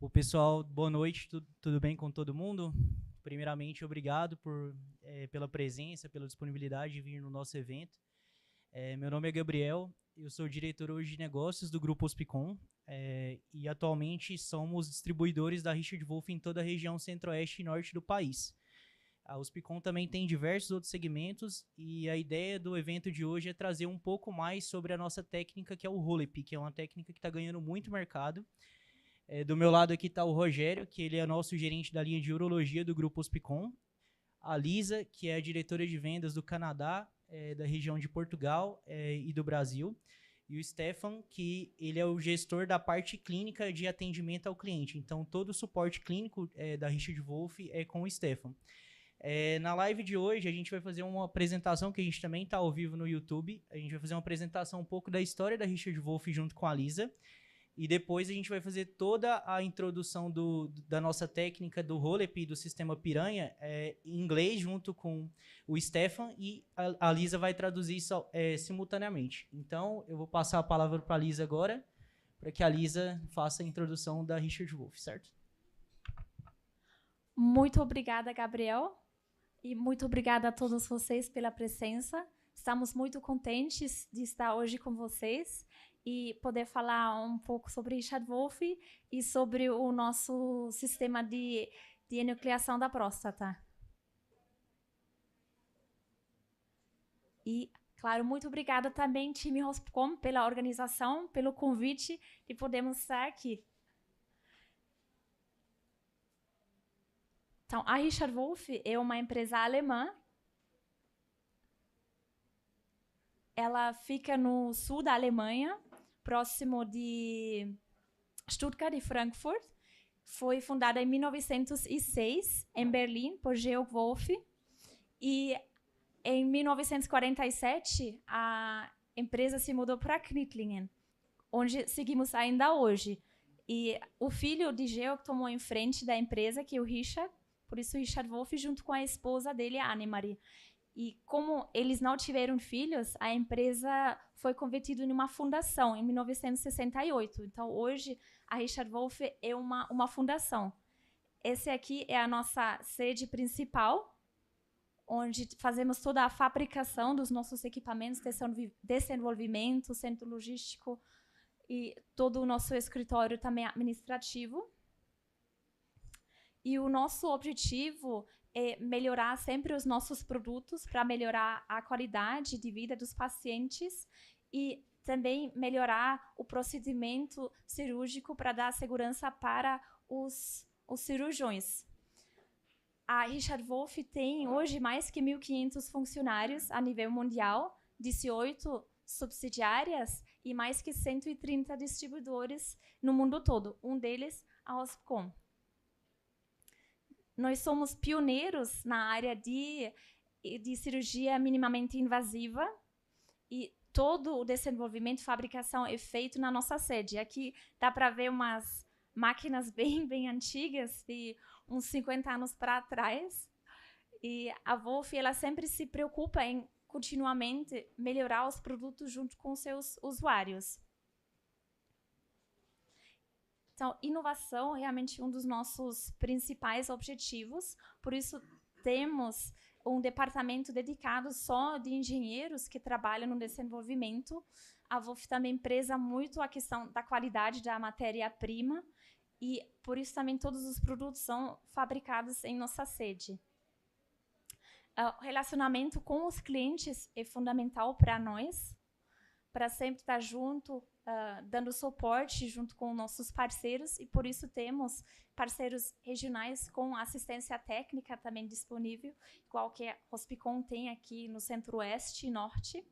O pessoal, boa noite, tudo bem com todo mundo? Primeiramente, obrigado pela presença, pela disponibilidade de vir no nosso evento. Meu nome é Gabriel, eu sou diretor hoje de negócios do Grupo Hospicom e atualmente somos distribuidores da Richard Wolf em toda a região centro-oeste e norte do país. A Hospicom também tem diversos outros segmentos e a ideia do evento de hoje é trazer um pouco mais sobre a nossa técnica, que é o Holep, que é uma técnica que está ganhando muito mercado. Do meu lado aqui está o Rogério, que ele é nosso gerente da linha de urologia do Grupo Hospicom. A Lisa, que é a diretora de vendas do Canadá, da região de Portugal e do Brasil. E o Stefan, que ele é o gestor da parte clínica de atendimento ao cliente. Então, todo o suporte clínico da Richard Wolf é com o Stefan. Na live de hoje, a gente vai fazer uma apresentação, que a gente também está ao vivo no YouTube. A gente vai fazer uma apresentação um pouco da história da Richard Wolf junto com a Lisa. E depois a gente vai fazer toda a introdução da nossa técnica do Holep e do sistema Piranha em inglês junto com o Stefan, e a Lisa vai traduzir isso simultaneamente. Então, eu vou passar a palavra para a Lisa agora, para que a Lisa faça a introdução da Richard Wolf, certo? Muito obrigada, Gabriel, e muito obrigada a todos vocês pela presença. Estamos muito contentes de estar hoje com vocês e poder falar um pouco sobre Richard Wolf e sobre o nosso sistema de enucleação da próstata. E, claro, muito obrigada também, time Hospicom, pela organização, pelo convite de podermos estar aqui. Então, a Richard Wolf é uma empresa alemã. Ela fica no sul da Alemanha, próximo de Stuttgart e Frankfurt. Foi fundada em 1906, em Berlim, por Georg Wolf. E em 1947, a empresa se mudou para Knittlingen, onde seguimos ainda hoje. E o filho de Georg tomou em frente da empresa, que é o Richard, por isso Richard Wolf, junto com a esposa dele, a Annemarie. E como eles não tiveram filhos, a empresa foi convertida em uma fundação em 1968. Então, hoje, a Richard Wolf é uma fundação. Essa aqui é a nossa sede principal, onde fazemos toda a fabricação dos nossos equipamentos, desenvolvimento, centro logístico e todo o nosso escritório também administrativo. E o nosso objetivo é melhorar sempre os nossos produtos para melhorar a qualidade de vida dos pacientes e também melhorar o procedimento cirúrgico para dar segurança para os cirurgiões. A Richard Wolf tem hoje mais que 1.500 funcionários a nível mundial, 18 subsidiárias e mais que 130 distribuidores no mundo todo, um deles a Hospicom. Nós somos pioneiros na área de cirurgia minimamente invasiva e todo o desenvolvimento e fabricação é feito na nossa sede. Aqui dá para ver umas máquinas bem antigas, de uns 50 anos para trás. E a Wolf, ela sempre se preocupa em continuamente melhorar os produtos junto com seus usuários. Então, inovação é realmente um dos nossos principais objetivos, por isso temos um departamento dedicado só de engenheiros que trabalham no desenvolvimento. A Wolf também preza muito a questão da qualidade da matéria-prima e, por isso, também todos os produtos são fabricados em nossa sede. O relacionamento com os clientes é fundamental para nós, para sempre estar junto, dando suporte junto com nossos parceiros, e por isso temos parceiros regionais com assistência técnica também disponível, igual que a Hospicom tem aqui no Centro-Oeste e Norte.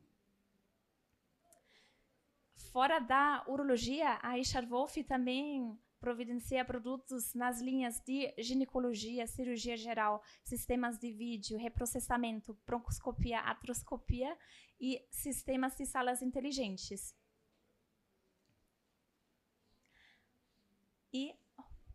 Fora da urologia, a Richard Wolf também providencia produtos nas linhas de ginecologia, cirurgia geral, sistemas de vídeo, reprocessamento, broncoscopia, artroscopia e sistemas de salas inteligentes. E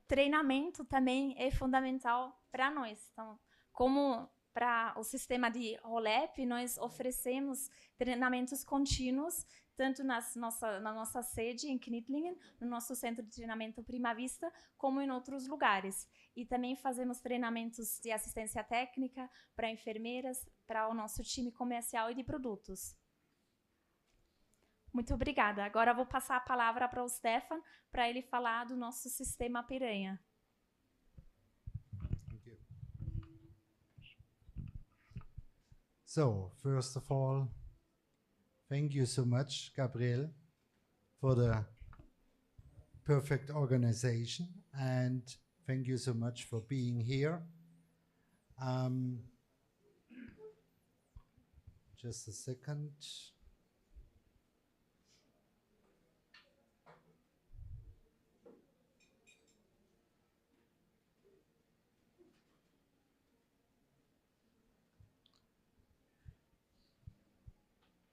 treinamento também é fundamental para nós. Então, como para o sistema de Holep, nós oferecemos treinamentos contínuos tanto na nossa sede em Knittlingen, no nosso centro de treinamento Prima Vista, como em outros lugares. E também fazemos treinamentos de assistência técnica para enfermeiras, para o nosso time comercial e de produtos. Muito obrigada. Agora eu vou passar a palavra para o Stefan, para ele falar do nosso sistema piranha. Thank you. So, first of all, thank you so much, Gabriel, for the perfect organization, and thank you so much for being here. Just a second.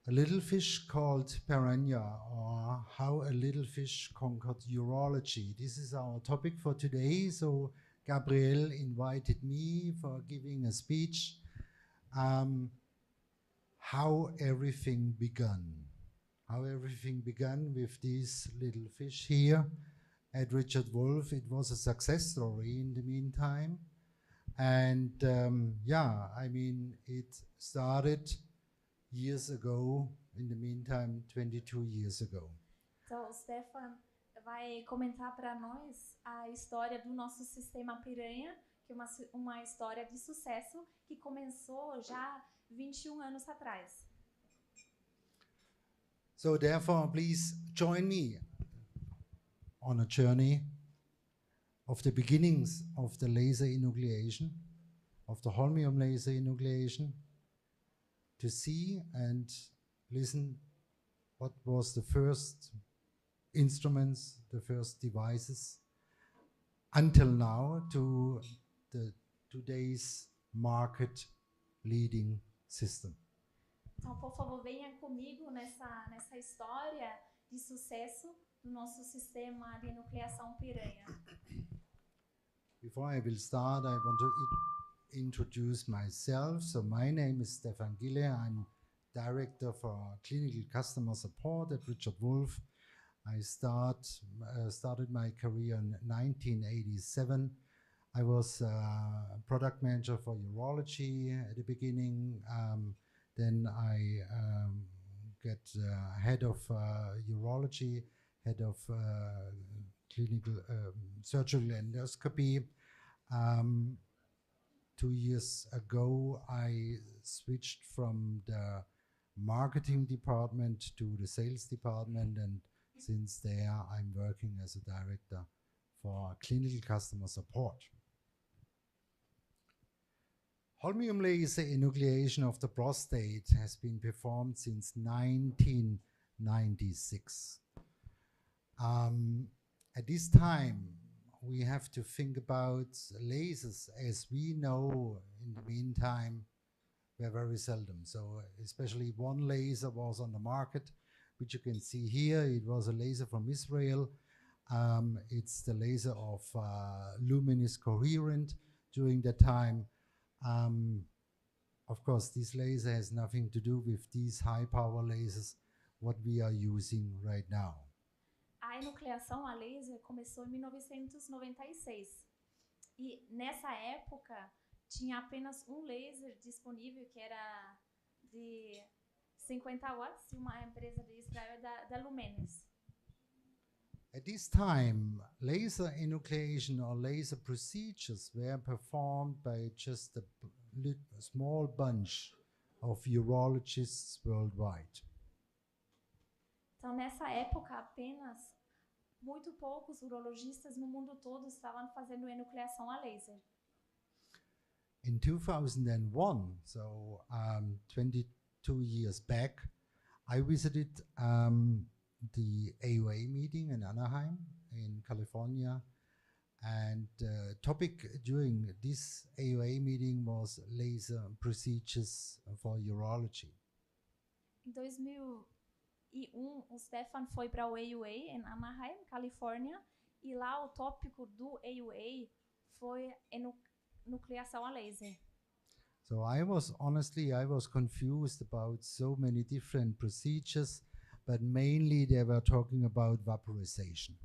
A little fish called piranha, or how a little fish conquered urology. This is our topic for today. So Gabriel invited me for giving a speech. How everything began. How everything began with this little fish here at Richard Wolf. It was a success story in the meantime. And yeah, I mean, it started years ago, in the meantime, 22 years ago. Então, o Stefan vai comentar para nós a história do nosso sistema piranha, que é uma história de sucesso que começou já 21 anos atrás. So therefore, please join me on a journey of the beginnings of the laser enucleation, of the holmium laser enucleation, to see and listen what was the first instruments, the first devices, until now to the today's market leading system. Então, por favor, venha comigo nessa história de sucesso do nosso sistema de enucleação piranha. Before I will start, I want to introduce myself. So my name is Stefan Gille. I'm Director for Clinical Customer Support at Richard Wolf. I started my career in 1987. I was product manager for urology at the beginning. Then I get head of urology, head of clinical surgical endoscopy. 2 years ago, I switched from the marketing department to the sales department, and since there, I'm working as a director for clinical customer support. Holmium laser enucleation of the prostate has been performed since 1996. At this time, we have to think about lasers as we know in the meantime were very seldom. So especially one laser was on the market, which you can see here. It was a laser from Israel. It's the laser of luminous coherent during that time. Of course, this laser has nothing to do with these high power lasers, what we are using right now. A enucleação a laser começou em 1996 e nessa época tinha apenas um laser disponível que era de 50 watts, uma empresa de Israel da Lumenis. At this time, laser enucleation or laser procedures were performed by just a small bunch of urologists worldwide. Então, nessa época, apenas muito poucos urologistas no mundo todo estavam fazendo enucleação a laser. In 2001, so 22 years back, I visited the AUA meeting in Anaheim, in California, and the topic during this AUA meeting was laser procedures for urology. Em 2001, o Stefan foi para o AUA em Anaheim, Califórnia, e lá o tópico do AUA foi enucleação a laser. So I was confused about so many different procedures, but mainly they were talking about vaporization.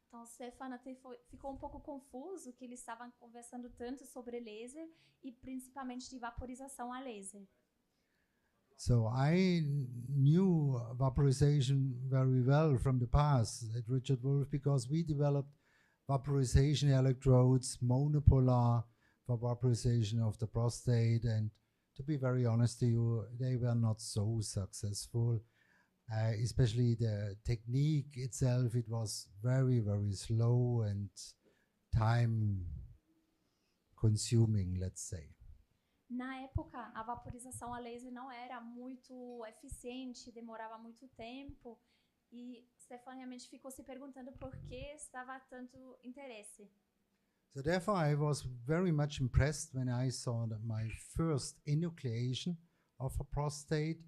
Então, o Stefan até ficou um pouco confuso que eles estavam conversando tanto sobre laser e principalmente de vaporização a laser. So I knew vaporization very well from the past at Richard Wolf because we developed vaporization electrodes, monopolar for vaporization of the prostate, and to be very honest to you, they were not so successful. Especially the technique itself, it was very, very slow and time consuming, let's say. Na época, a vaporização a laser não era muito eficiente, demorava muito tempo, e Stefan realmente ficou se perguntando por que estava tanto interesse. So therefore, I was very much impressed when I saw my first enucleation of a prostate,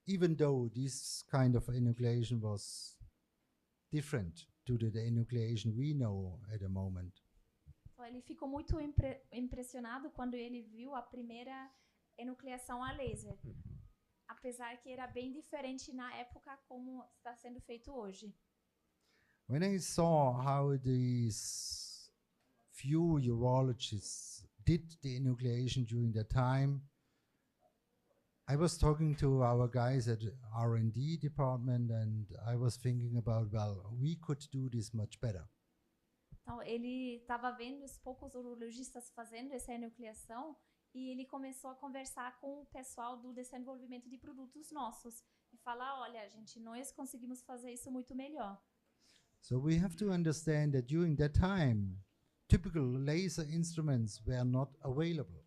even though this kind of enucleation was different to the enucleation we know at the moment. Então, ele ficou muito impressionado quando ele viu a primeira enucleação a laser, apesar que era bem diferente na época como está sendo feito hoje. When I saw how these few urologists did the enucleation during that time, I was talking to our guys at R&D department and I was thinking about, well, we could do this much better. Então, ele estava vendo os poucos urologistas fazendo essa enucleação e ele começou a conversar com o pessoal do desenvolvimento de produtos nossos e falar, olha, gente, nós conseguimos fazer isso muito melhor. So we have to understand that during that time, typical laser instruments were not available.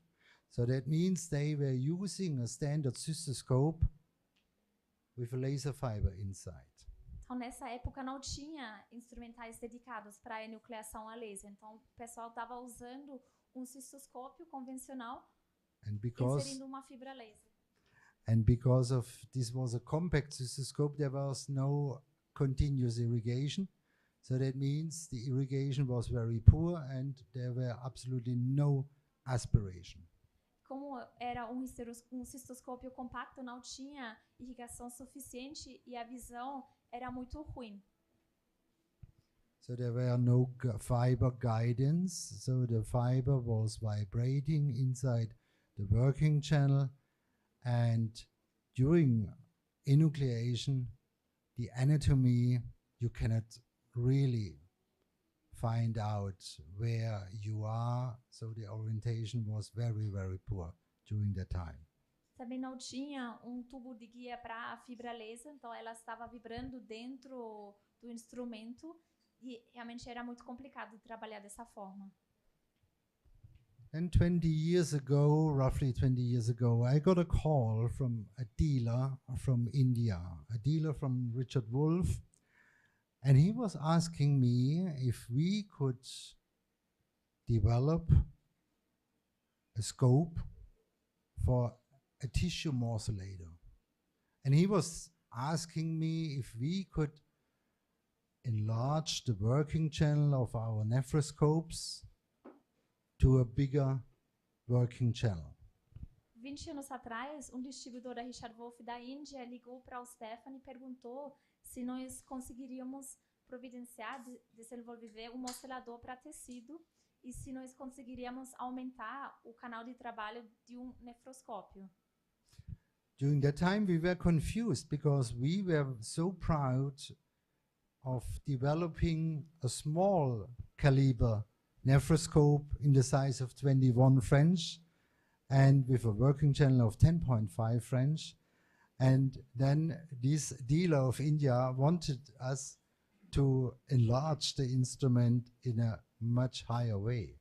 So that means they were using a standard cystoscope with a laser fiber inside. Então, nessa época não tinha instrumentais dedicados para a enucleação a laser. Então, o pessoal estava usando um cistoscópio convencional inserindo uma fibra laser. And because of this was a compact cystoscope, there was no continuous irrigation. So that means the irrigation was very poor and there were absolutely no aspiration. Como era um cistoscópio compacto, não tinha irrigação suficiente e a visão era muito ruim. So there were no fiber guidance. So the fiber was vibrating inside the working channel. And during enucleation, the anatomy, you cannot really find out where you are. So the orientation was very, very poor during that time. Também não tinha um tubo de guia para a fibra laser, então ela estava vibrando dentro do instrumento e realmente era muito complicado trabalhar dessa forma. And 20 years ago, roughly 20 years ago, I got a call from a dealer from India, a dealer from Richard Wolf, and he was asking me if we could develop a scope for a tissue morcellator. And he was asking me if we could enlarge the working channel of our nephroscopes to a bigger working channel. 20 anos atrás, um distribuidor da Richard Wolf da Índia ligou para o Stefan e perguntou se nós conseguiríamos providenciar, desenvolver um morcellador para tecido e se nós conseguiríamos aumentar o canal de trabalho de um nefroscópio. During that time, we were confused because we were so proud of developing a small caliber nephroscope in the size of 21 French and with a working channel of 10.5 French. And then this dealer of India wanted us to enlarge the instrument in a much higher way.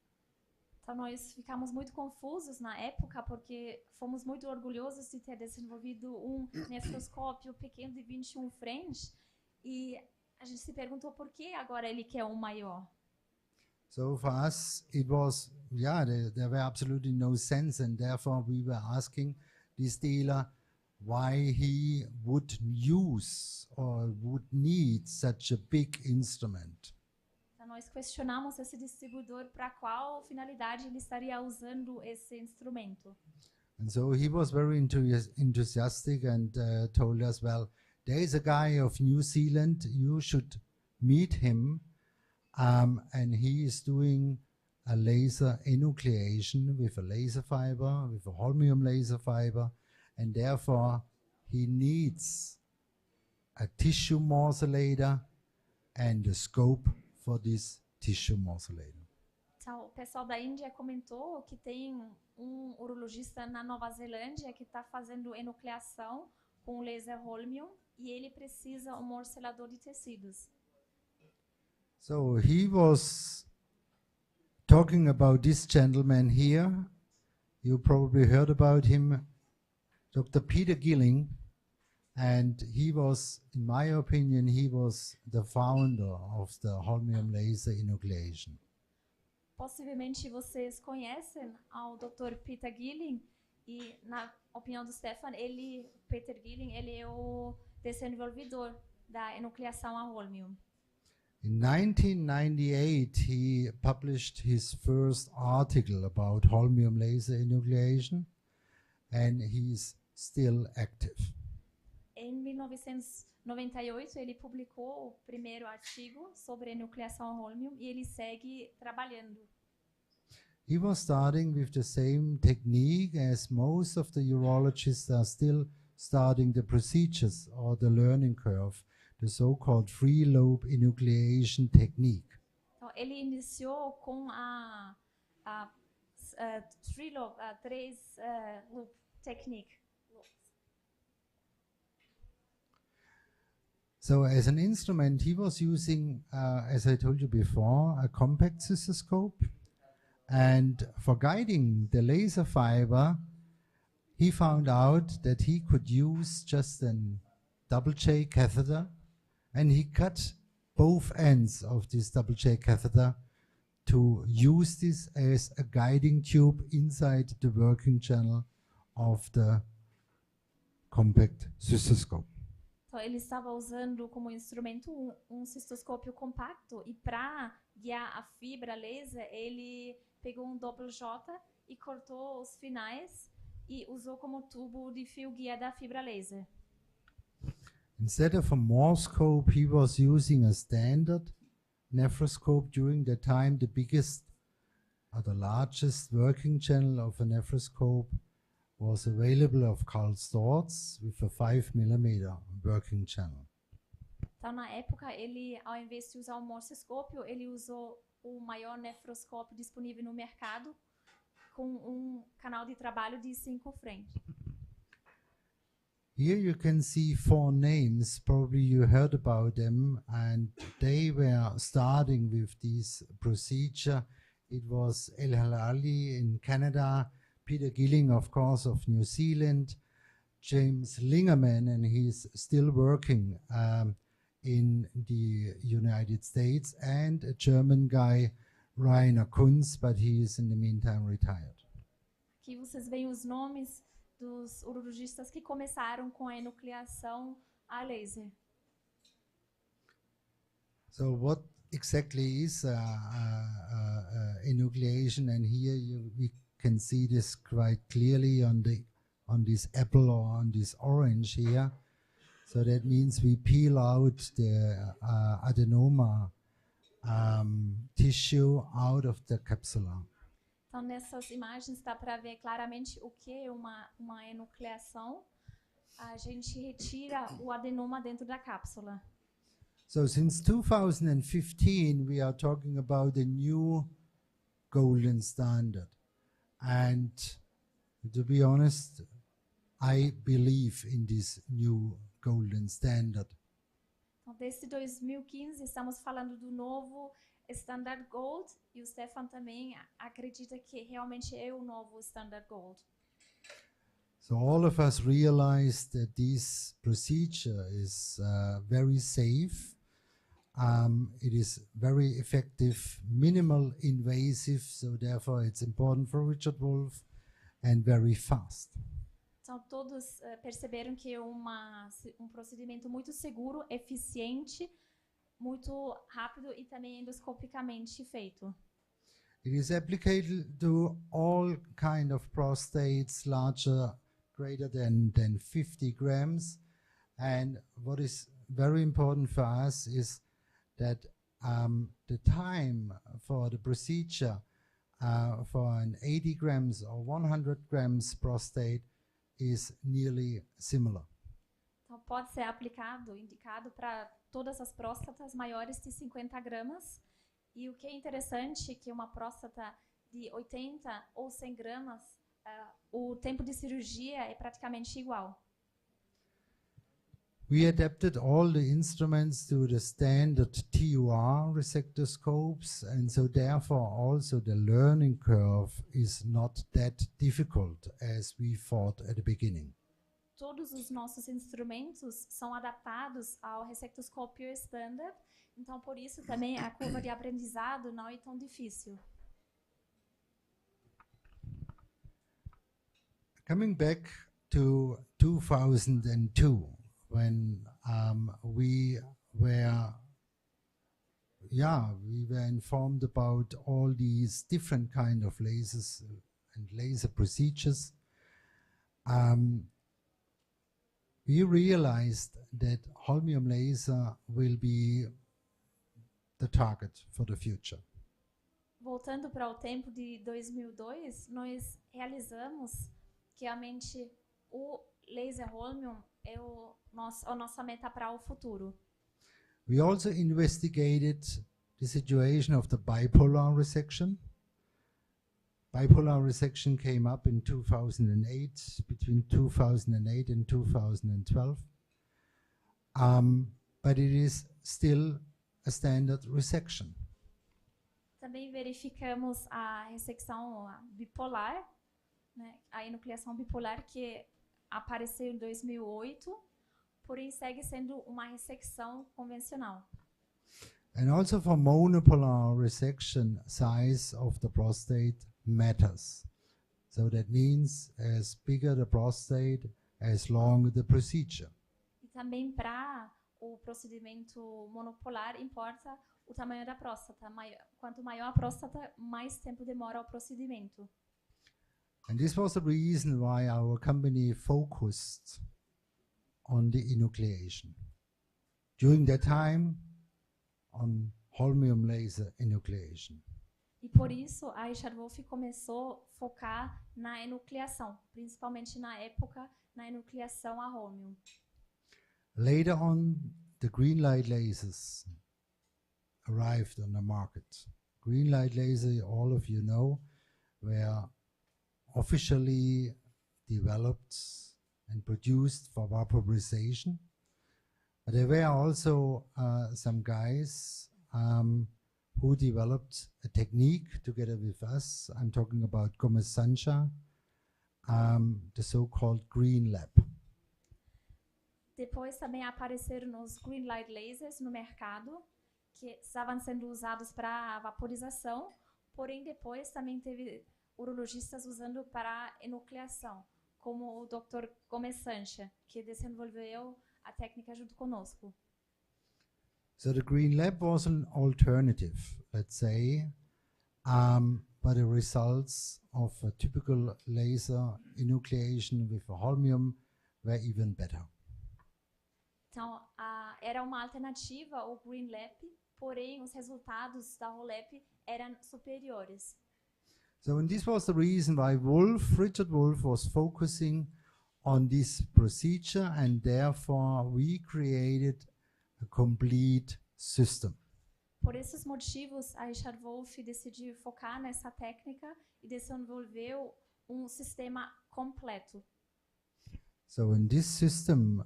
Então, nós ficamos muito confusos na época porque fomos muito orgulhosos de ter desenvolvido um nefroscópio pequeno de 21 French e a gente se perguntou por que agora ele quer um maior. So for us, it was, there were absolutely no sense, and therefore we were asking this dealer why he would use or would need such a big instrument. Então, nós questionamos esse distribuidor para qual finalidade ele estaria usando esse instrumento. And so he was very enthusiastic and told us, well, there is a guy of New Zealand, you should meet him, and he is doing a laser enucleation with a laser fiber, with a holmium laser fiber, and therefore he needs a tissue morcellator and a scope for this tissue morcellator. Então, o pessoal da Índia comentou que tem um urologista na Nova Zelândia que está fazendo enucleação com laser holmium e ele precisa um morcelador de tecidos. So he was talking about this gentleman here. You probably heard about him, Dr. Peter Gilling, and he was, in my opinion, he was the founder of the holmium laser enucleation. Possivelmente vocês conhecem ao Dr. Peter Gilling e, na opinião do Stefan, Peter Gilling, ele é o desenvolvedor da enucleação a holmium. In 1998, he published his first article about holmium laser enucleation, and he's still active. Em 1998, ele publicou o primeiro artigo sobre enucleação a holmium e ele segue trabalhando. He was starting with the same technique as most of the urologists are still starting the procedures or the learning curve, the so-called three-lobe enucleation technique. Então, ele iniciou com a três-loop technique. So as an instrument, he was using, as I told you before, a compact cystoscope. And for guiding the laser fiber, he found out that he could use just a double J catheter, and he cut both ends of this double J catheter to use this as a guiding tube inside the working channel of the compact cystoscope. Então, ele estava usando como instrumento um cistoscópio compacto e para guiar a fibra laser, ele pegou um duplo J e cortou os finais e usou como tubo de fio guia da fibra laser. Instead of a Morse scope, he was using a standard nephroscope. During the time, the biggest or the largest working channel of a nephroscope was available of Karl Storz with a 5mm working channel. Então, na época, ele, ao invés de usar o morsescópio, ele usou o maior nefroscópio disponível no mercado com canal de trabalho de 5 frentes. Here you can see 4 names, probably you heard about them, and they were starting with this procedure. It was El Halali in Canada, Peter Gilling, of course, of New Zealand, James Lingerman, and he's still working in the United States, and a German guy, Rainer Kunz, but he is in the meantime retired. Aqui vocês veem os nomes dos urologistas que começaram com a enucleação a laser. So what exactly is enucleation? And here we can see this quite clearly on this apple or on this orange here. So that means we peel out the adenoma tissue out of the capsula. Então, nessas imagens dá para ver claramente o que é uma enucleação. A gente retira o adenoma dentro da cápsula. So since 2015, we are talking about the new golden standard. And to be honest, I believe in this new golden standard. Então, desde 2015, estamos falando do novo Standard Gold e o Stefan também acredita que realmente é o novo Standard Gold. So all of us realize that this procedure is very safe. It is very effective, minimal invasive, so therefore it's important for Richard Wolf, and very fast. Então todos perceberam que é procedimento muito seguro, eficiente, muito rápido e também endoscopicamente feito. It is applicable to all kind of prostates larger, greater than 50 grams, And what is very important for us is that the time for the procedure for an 80 grams or 100 grams prostate is nearly similar. Então, pode ser aplicado, indicado para todas as próstatas maiores de 50 gramas. E o que é interessante é que uma próstata de 80 ou 100 gramas, o tempo de cirurgia é praticamente igual. We adapted all the instruments to the standard TUR resectoscopes, and so therefore also the learning curve is not that difficult as we thought at the beginning. Todos os nossos instrumentos são adaptados ao resectoscópio standard, então por isso também a curva de aprendizado não é tão difícil. Coming back to 2002, when we were informed about all these different kind of lasers and laser procedures, we realized that holmium laser will be the target for the future. Voltando para o tempo de 2002, nós realizamos que realmente o laser holmium é a nossa meta para o futuro. We also investigated the situation of the bipolar resection. Bipolar resection came up in 2008, between 2008 and 2012. But it is still a standard resection. Também verificamos a ressecção bipolar, né, a enucleação bipolar que apareceu em 2008, porém segue sendo uma ressecção convencional. And also for monopolar resection, size of the prostate matters. So that means as bigger the prostate, as long the procedure. E também para o procedimento monopolar importa o tamanho da próstata. Quanto maior a próstata, mais tempo demora o procedimento. And this was the reason why our company focused on the enucleation. During that time, on holmium laser enucleation. E por isso a Richard Wolf começou a focar na enucleação, principalmente na época na enucleação a holmium. Later on, the green light lasers arrived on the market. Green light laser, all of you know, were officially developed and produced for vaporization. But there were also some guys who developed a technique together with us. I'm talking about Gomez Sancha, the so-called green lab. Depois também apareceram os green light lasers no mercado, que estavam sendo usados para vaporização, porém depois também teve urologistas usando para enucleação, como o Dr. Gomez Sancha, que desenvolveu a técnica junto conosco. So the green lab was an alternative, let's say, but the results of a typical laser enucleation with a holmium were even better. Então, era uma alternativa ao Green Lab, porém os resultados da Holep eram superiores. So and this was the reason why Richard Wolf was focusing on this procedure, and therefore we created a complete system. Por esses motivos, a Richard Wolf decidiu focar nessa técnica e desenvolveu sistema completo. So in this system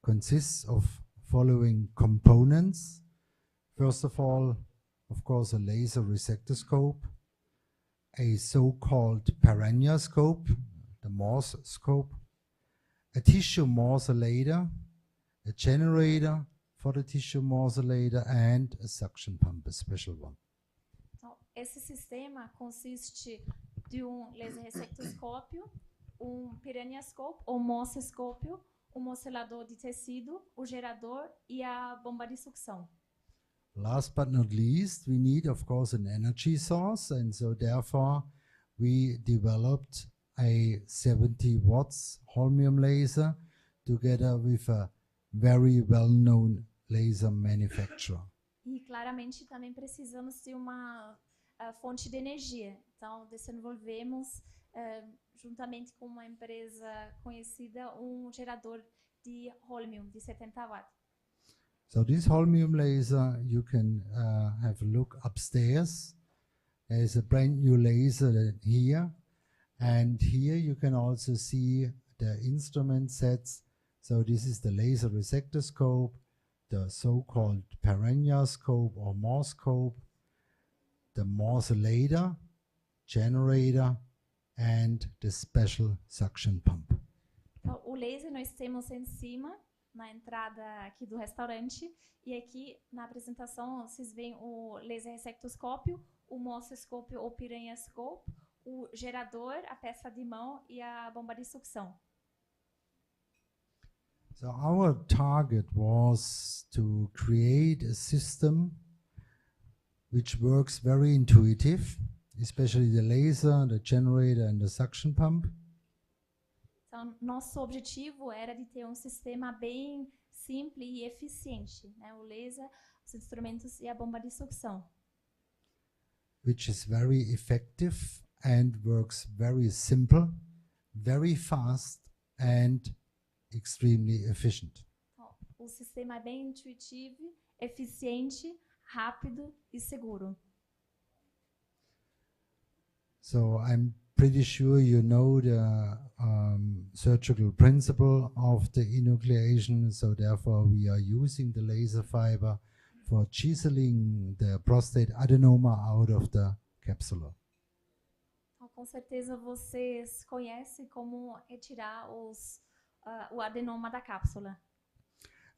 consists of following components. First of all, of course, a laser resectoscope, a so-called paraneoscope, the Morse scope, a tissue morcellator, a generator for the tissue morcellator, and a suction pump, a special one. Então, esse sistema consiste de laser resectoscópio, paraneoscope ou morsescópio, morcelador de tecido, o gerador e a bomba de sucção. Last but not least, we need, of course, an energy source, and so therefore we developed a 70 watts holmium laser together with a very well-known laser manufacturer. E claramente também precisamos de uma fonte de energia. Então, desenvolvemos, juntamente com uma empresa conhecida, gerador de holmium de 70 watts. So this holmium laser, you can have a look upstairs. There is a brand new laser here. And here you can also see the instrument sets. So this is the laser resectoscope, the so-called perennioscope or Morscope, the morcellator, generator, and the special suction pump. Então, o laser nós temos em cima, na entrada aqui do restaurante, e aqui na apresentação vocês veem o laser resectoscópio, o morsescópio ou piranhascope, o gerador, a peça de mão e a bomba de sucção. So our target was to create a system which works very intuitive, especially the laser, the generator and the suction pump. Então, nosso objetivo era de ter um sistema bem simples e eficiente, né? O laser, os instrumentos e a bomba de sucção. Which is very effective and works very simple, very fast and extremely efficient. Então, o sistema é bem intuitivo, eficiente, rápido e seguro. So I'm pretty sure you know the surgical principle of the enucleation. So therefore we are using the laser fiber for chiseling the prostate adenoma out of the capsule. Então, com certeza vocês conhecem como retirar o adenoma da cápsula.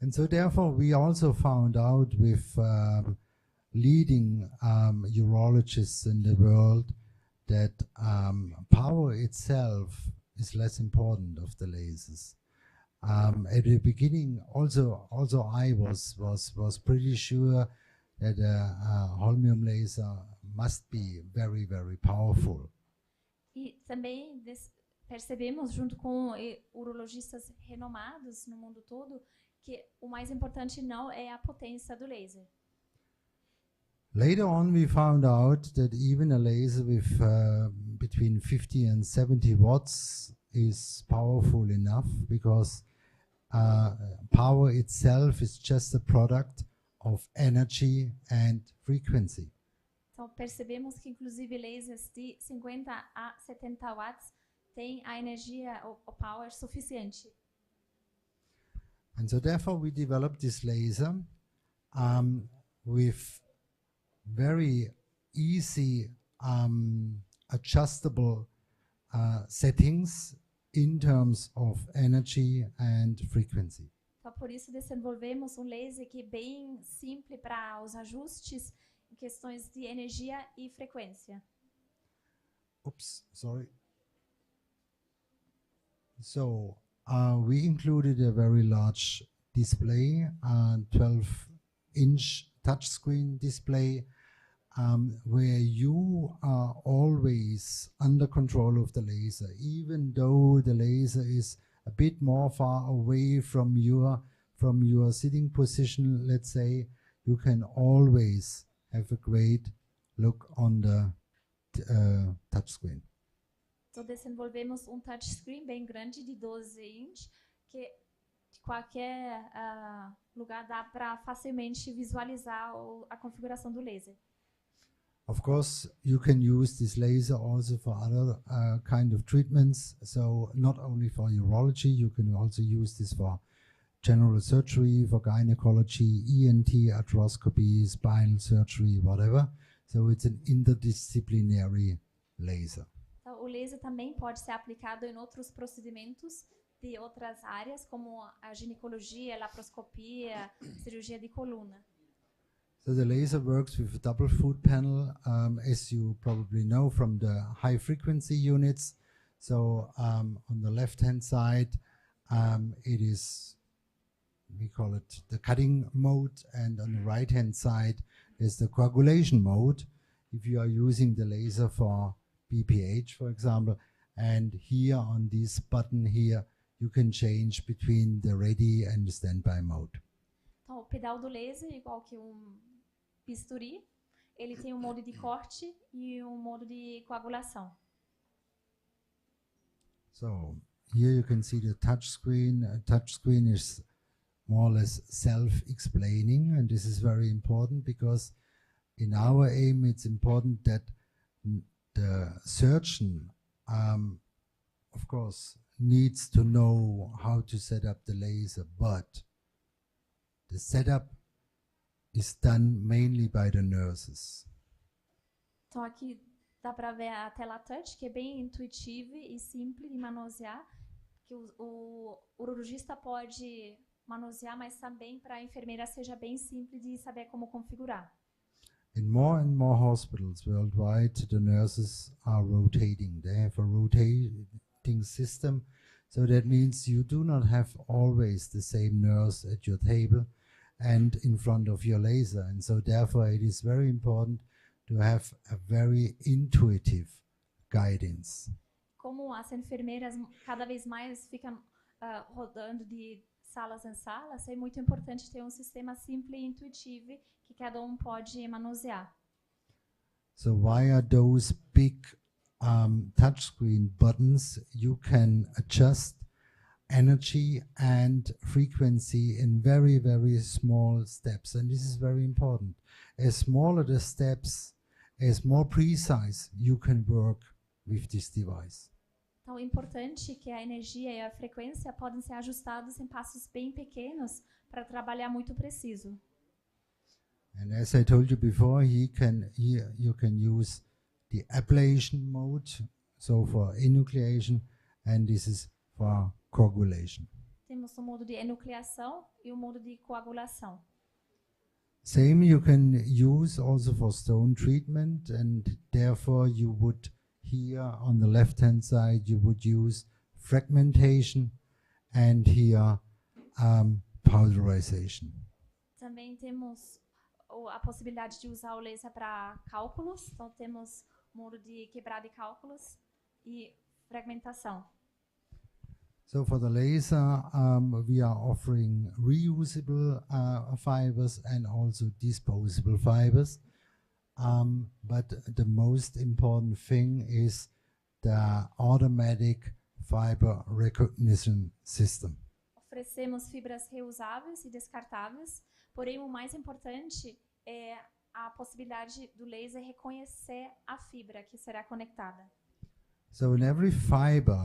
And so therefore we also found out with leading urologists in the world that power itself is less important of the lasers. At the beginning, also I was pretty sure that a holmium laser must be very, very powerful. E também percebemos, junto com urologistas renomados no mundo todo, que o mais importante não é a potência do laser. Later on, we found out that even a laser with between 50 and 70 watts is powerful enough, because power itself is just a product of energy and frequency. Então, percebemos que, inclusive, lasers de 50 a 70 watts têm a energia, o power suficiente. And so therefore we developed this laser with very easy adjustable settings in terms of energy and frequency. Então, por isso desenvolvemos um laser que é bem simples para os ajustes em questões de energia e frequência. Oops, sorry. So we included a very large display, 12-inch touchscreen display, where you are always under control of the laser, even though the laser is a bit more far away from your sitting position. Let's say, you can always have a great look on the touchscreen. Então, desenvolvemos touchscreen bem grande de 12 inch, que de qualquer lugar dá para facilmente visualizar a configuração do laser. Of course, you can use this laser also for other kind of treatments. So not only for urology, you can also use this for general surgery, for gynecology, ENT, arthroscopy, spinal surgery, whatever. So it's an interdisciplinary laser. Então, o laser também pode ser aplicado em outros procedimentos de outras áreas, como a ginecologia, a laparoscopia, cirurgia de coluna. So the laser works with a double foot panel, as you probably know from the high frequency units. So on the left-hand side, it is, we call it the cutting mode, and on the right-hand side is the coagulation mode, if you are using the laser for BPH, for example. And here on this button here, you can change between the ready and the standby mode. Então, o pedal do laser, igual que bisturi, ele tem modo de corte e modo de coagulação. So here you can see the touch screen. Touch screen is more or less self-explaining, and this is very important because in our aim it's important that the surgeon, of course, needs to know how to set up the laser, but the setup is done mainly by the nurses. Então aqui dá para ver a tela touch, que é bem intuitiva e simples de manusear, que o urologista pode manusear, mas também para a enfermeira seja bem simples de saber como configurar. In more and more hospitals worldwide, the nurses are rotating. They have a rotating system, so that means you do not have always the same nurse at your table and in front of your laser. And so therefore it is very important to have a very intuitive guidance. Como as enfermeiras cada vez mais ficam rodando de salas em salas, é muito importante ter sistema simples e intuitivo que cada pode manusear. So via those big touchscreen buttons, you can adjust energy and frequency in very, very small steps. And this is very important. As smaller the steps, as more precise you can work with this device. Então é importante que a energia e a frequência podem ser ajustados em passos bem pequenos para trabalhar muito preciso. And as I told you before, you can use the ablation mode, so for enucleation, and this is for coagulation. Temos o modo de enucleação e o modo de coagulação. Same you can use also for stone treatment, and therefore you would here on the left hand side you would use fragmentation and here powderization. Também temos a possibilidade de usar o laser para cálculos, então temos o modo de quebrar de cálculos e fragmentação. So for the laser, we are offering reusable fibers and also disposable fibers. But the most important thing is the automatic fiber recognition system. Oferecemos fibras reusáveis e descartáveis, porém o mais importante é a possibilidade do laser reconhecer a fibra que será conectada. So in every fiber,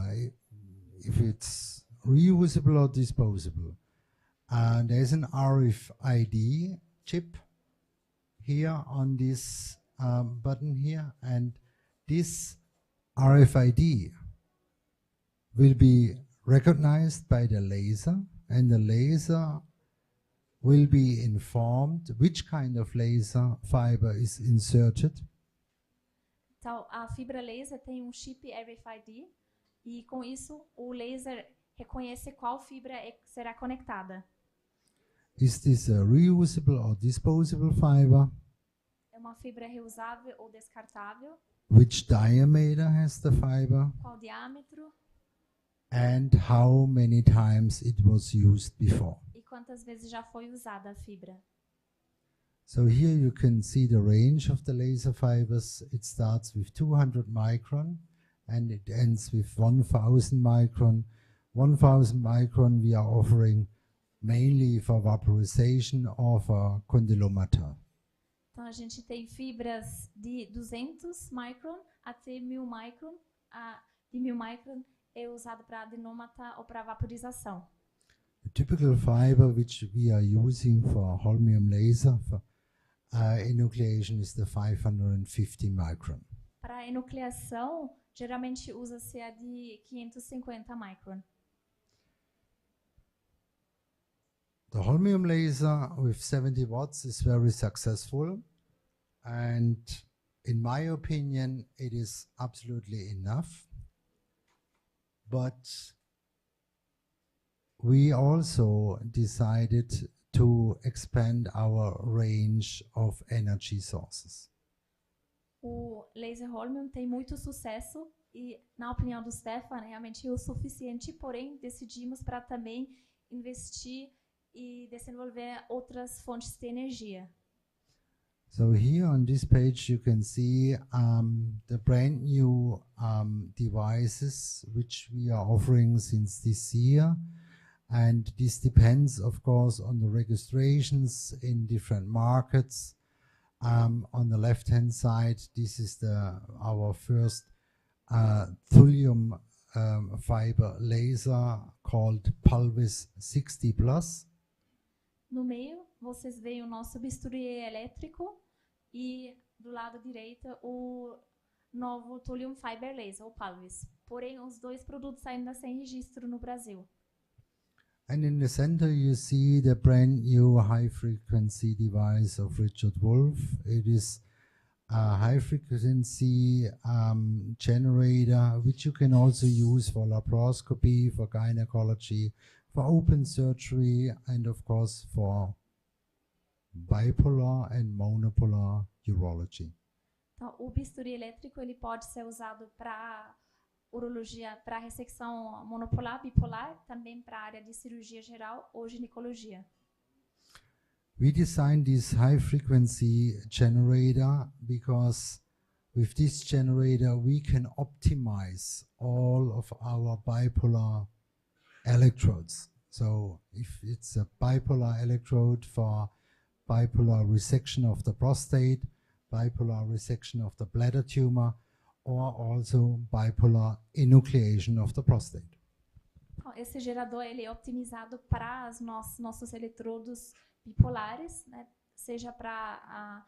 if it's reusable or disposable, there's an RFID chip here on this button here, and this RFID will be recognized by the laser, and the laser will be informed which kind of laser fiber is inserted. Então, a fibra laser tem chip RFID e com isso o laser reconhece qual fibra será conectada. Is this a reusable or disposable fiber? É uma fibra reusável ou descartável? Which diameter has the fiber? Qual diâmetro? And how many times it was used before? E quantas vezes já foi usada a fibra? So here you can see the range of the laser fibers. It starts with 200 micron and it ends with 1000 micron. 1000 micron we are offering mainly for vaporization or for condylomata. Então a gente tem fibras de 200 micron até 1000 micron. De 1000 micron é usado para adenômata ou para vaporização. The typical fiber which we are using for holmium laser for enucleation is the 550 micron. Para enucleação, geralmente usa-se a de 550 micron. The holmium laser with 70 watts is very successful, and in my opinion it is absolutely enough. But we also decided to expand our range of energy sources. O laser holmium tem muito sucesso E, na opinião do Stefan, realmente é o suficiente, porém, decidimos para também investir e desenvolver outras fontes de energia. So here on this page you can see the brand new devices which we are offering since this year, and this depends of course on the registrations in different markets. On the left hand side, this is our first thulium fiber laser called Pulvis 60 Plus. No meio, vocês veem o nosso bisturi elétrico e do lado direito o novo thulium fiber laser, o Pulvis. Porém, os dois produtos ainda sem registro no Brasil. And in the center you see the brand new high frequency device of Richard Wolf. It is a high frequency generator which you can also use for laparoscopy, for gynecology, for open surgery, and of course for bipolar and monopolar urology. Então, o bisturi elétrico ele pode ser usado para urologia, para ressecção monopolar, bipolar, também para a área de cirurgia geral ou ginecologia. We designed this high frequency generator because with this generator we can optimize all of our bipolar electrodes. So if it's a bipolar electrode for bipolar resection of the prostate, bipolar resection of the bladder tumor, or also bipolar enucleation of the prostate. Esse gerador ele é optimizado para os nossos eletrodos bipolares, né? Seja para a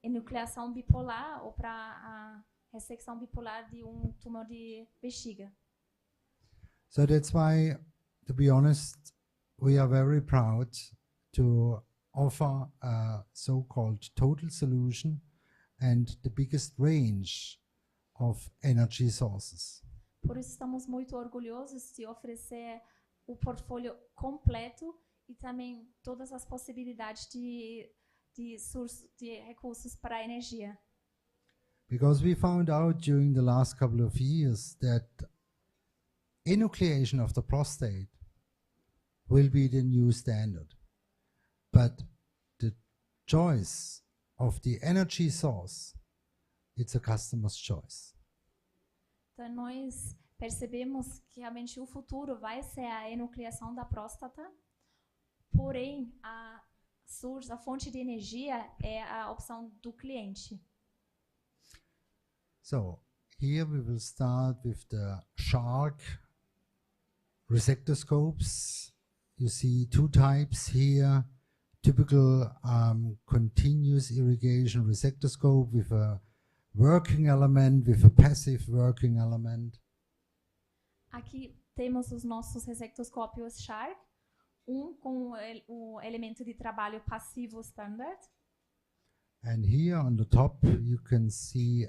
enucleação bipolar ou para a ressecção bipolar de tumor de bexiga. So that's why, to be honest, we are very proud to offer a so-called total solution and the biggest range of energy sources. Por isso estamos muito orgulhosos de oferecer o portfólio completo e também todas as possibilidades de recursos para a energia. Because we found out during the last couple of years that enucleation of the prostate will be the new standard. But the choice of the energy source, it's a customer's choice. Então, nós percebemos que realmente o futuro vai ser a enucleação da próstata, porém, a fonte de energia é a opção do cliente. So, here we will start with the shark resectoscopes. You see two types here. Typical continuous irrigation resectoscope with a working element, with a passive working element. Aqui temos os nossos resectoscópios Shark, com o elemento de trabalho passivo standard. And here on the top you can see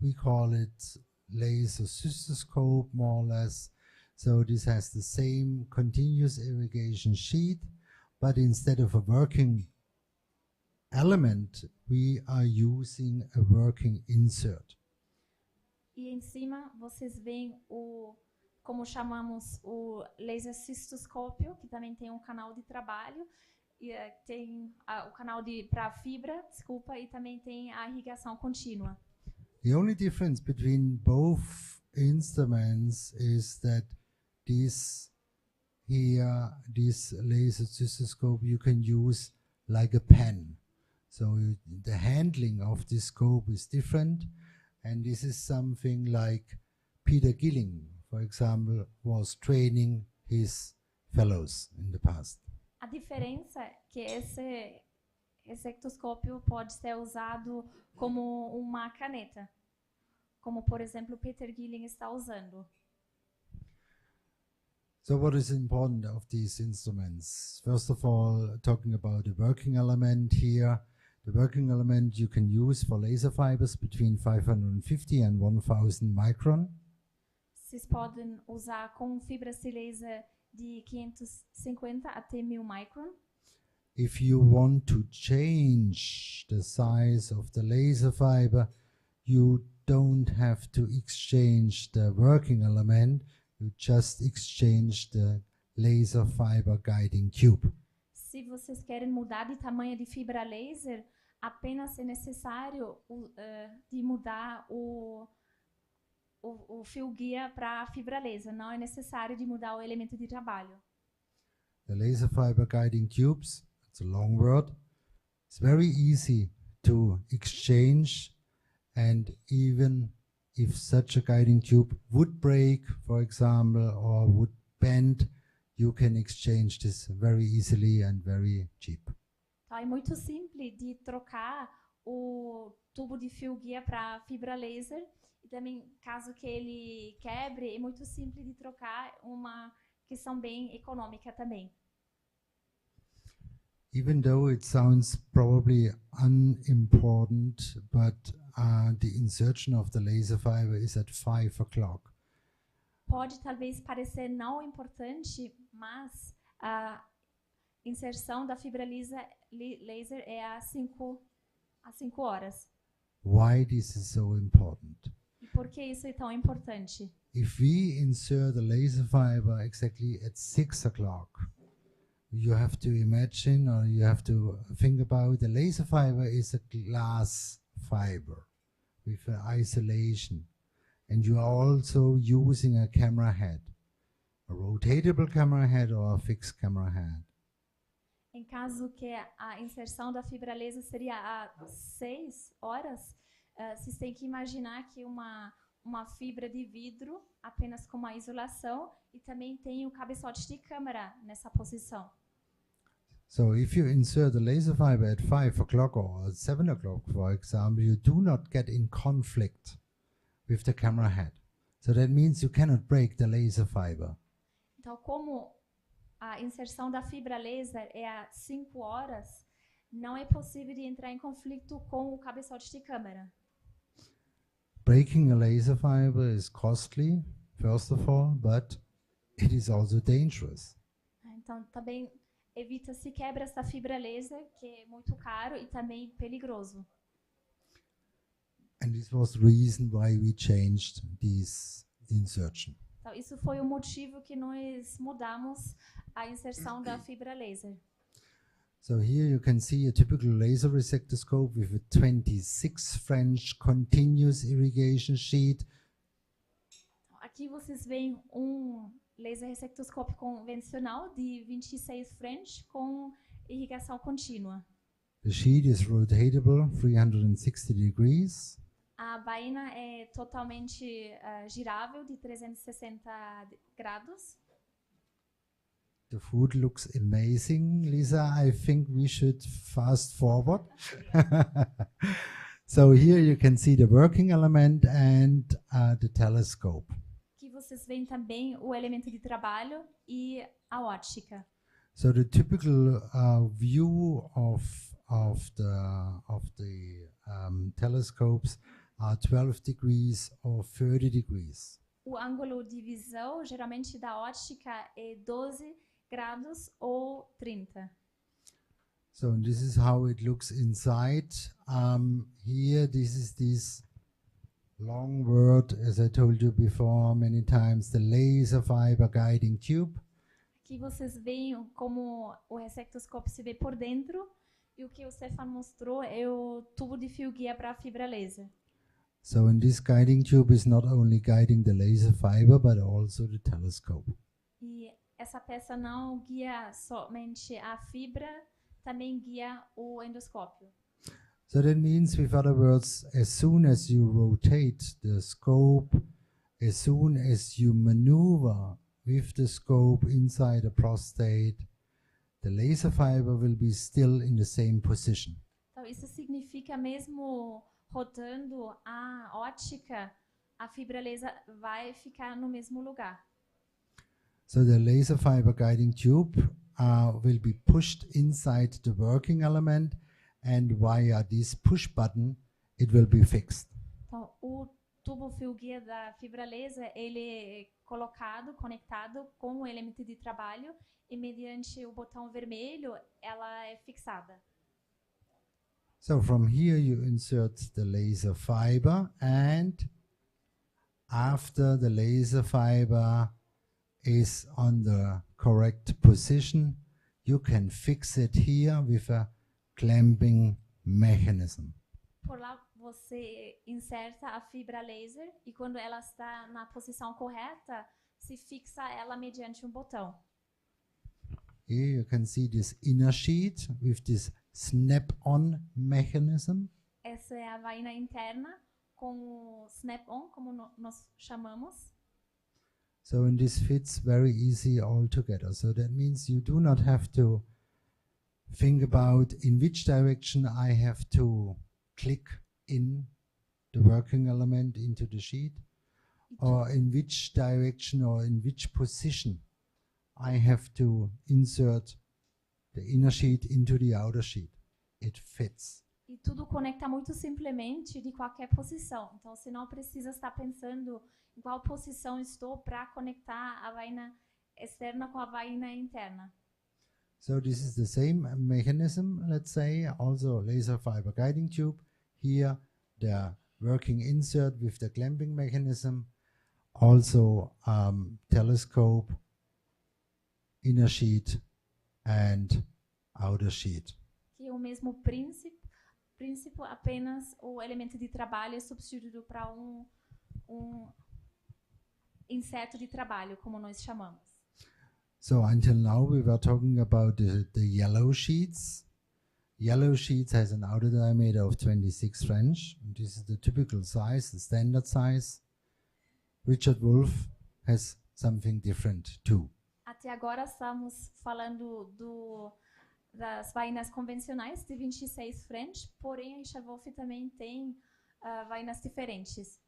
we call it laser cystoscope more or less. So this has the same continuous irrigation sheet, but instead of a working element, we are using a working insert. E em cima vocês veem como chamamos o laser cystoscópio, que também tem um canal de trabalho, e tem o canal para fibra, e também tem a irrigação contínua. The only difference between both instruments is that this laser cystoscope you can use like a pen. So the handling of this scope is different, and this is something like Peter Gilling, for example, was training his fellows in the past. A diferença é que esse resectoscópio pode ser usado como uma caneta, como por exemplo Peter Gilling está usando. So what is important of these instruments? First of all, talking about the working element here. The working element you can use for laser fibers between 550 and 1000 micron. Vocês podem usar com fibras de laser de 550 até 1000 micron. If you want to change the size of the laser fiber, you don't have to exchange the working element, you just exchange the laser fiber guiding tube. Se vocês querem mudar de tamanho de fibra laser, apenas é necessário de mudar o fio guia para a fibra laser. Não é necessário de mudar o elemento de trabalho. The laser fiber guiding tubes, it's a long word, it's very easy to exchange, and even if such a guiding tube would break, for example, or would bend, you can exchange this very easily and very cheap. Então, é muito simples de trocar o tubo de fio guia para fibra laser. E também, caso que ele quebre, é muito simples de trocar, uma questão bem econômica também. Even though it sounds probably unimportant, but the insertion of the laser fiber is at 5 o'clock. Pode talvez parecer não importante, mas a inserção da fibra laser é às 5 horas. Why this is so important? E por que isso é tão importante? If we insert the laser fiber exactly at 6 o'clock, you have to imagine, or you have to think about, the laser fiber is a glass fiber with an isolation, and you are also using a camera head, a rotatable camera head or a fixed camera head. Em caso que a inserção da fibra laser seria às 6 horas, vocês têm que imaginar que uma fibra de vidro apenas com uma isolação, e também tem o cabeçote de câmera nessa posição. So if you insert the laser fiber at 5 o'clock or at 7 o'clock, for example, you do not get in conflict with the camera head. So that means you cannot break the laser fiber. Então, como a inserção da fibra laser é às 5 horas, não é possível de entrar em conflito com o cabeçote de câmera. Breaking a laser fiber is costly, first of all, but it is also dangerous. Então, também evita-se quebra essa fibra laser, que é muito caro e também perigoso. And this was the reason why we changed this insertion. Então, isso foi o motivo que nós mudamos a inserção da fibra laser. So here you can see a typical laser resectoscope with a 26 French continuous irrigation sheet. Aqui vocês veem laser resectoscópio convencional de 26 French com irrigação contínua. The sheet is rotatable 360 degrees. A baina é totalmente girável de 360 graus. The food looks amazing, Lisa. I think we should fast forward. So here you can see the working element and the telescope. Aqui vocês veem também o elemento de trabalho e a ótica. So the typical view of the telescopes are 12 degrees or 30 degrees. O ângulo de visão, geralmente da ótica, é 12 graus ou 30. So this is how it looks inside. Here, this is this long word, as I told you before many times, the laser fiber guiding tube. Aqui vocês veem como o resectoscópio se vê por dentro, e o que o Stefan mostrou é o tubo de fio guia para a fibra laser. So in this guiding tube is not only guiding the laser fiber, but also the telescope. E essa peça não guia somente a fibra, também guia o endoscópio. So that means, with other words, as soon as you rotate the scope, as soon as you maneuver with the scope inside a prostate, the laser fiber will be still in the same position. Então isso significa, mesmo rotando a ótica, a fibra laser vai ficar no mesmo lugar. So the laser fiber guiding tube will be pushed inside the working element, and via this push button it will be fixed. Então, o tubo fio guia da fibra laser, ele é colocado, conectado com o elemento de trabalho, e mediante o botão vermelho ela é fixada. So from here you insert the laser fiber, and after the laser fiber is on the correct position, you can fix it here with a clamping mechanism. Por lá você inserta a fibra laser e quando ela está na posição correta, se fixa ela mediante um botão. Here you can see this inner sheet with this snap-on mechanism. Essa é a vaina interna com o snap-on, como nós chamamos. So and this fits very easy all together. So that means you do not have to think about in which direction I have to click in the working element into the sheet, or in which direction or in which position I have to insert the inner sheet into the outer sheet. It fits. E tudo conecta muito simplesmente de qualquer posição. Então, você não precisa estar pensando em qual posição estou para conectar a vaina externa com a vaina interna. So this is the same mechanism, let's say, also laser fiber guiding tube. Here the working insert with the clamping mechanism, also telescope, inner sheet and outer sheet. Que é o mesmo princípio, apenas o elemento de trabalho é substituído para um inseto de trabalho, como nós chamamos. So until now we were talking about the yellow sheets. Yellow sheets has an outer diameter of 26 French. And this is the typical size, the standard size. Richard Wolf has something different too. Até agora estamos falando das vainas convencionais de 26 French, porém a Richard Wolf também tem vainas diferentes.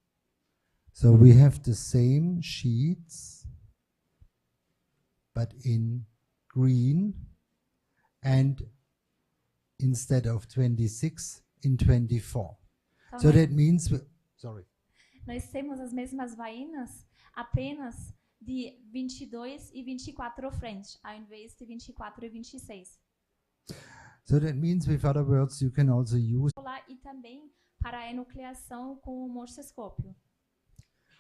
So we have the same sheets, but in green, and instead of 26, in 24. Então, So that means, nós temos as mesmas vainas, apenas de 22 e 24 French, ao invés de 24 e 26. So that means, with other words, you can also use. E também para a enucleação com o morsoscópio.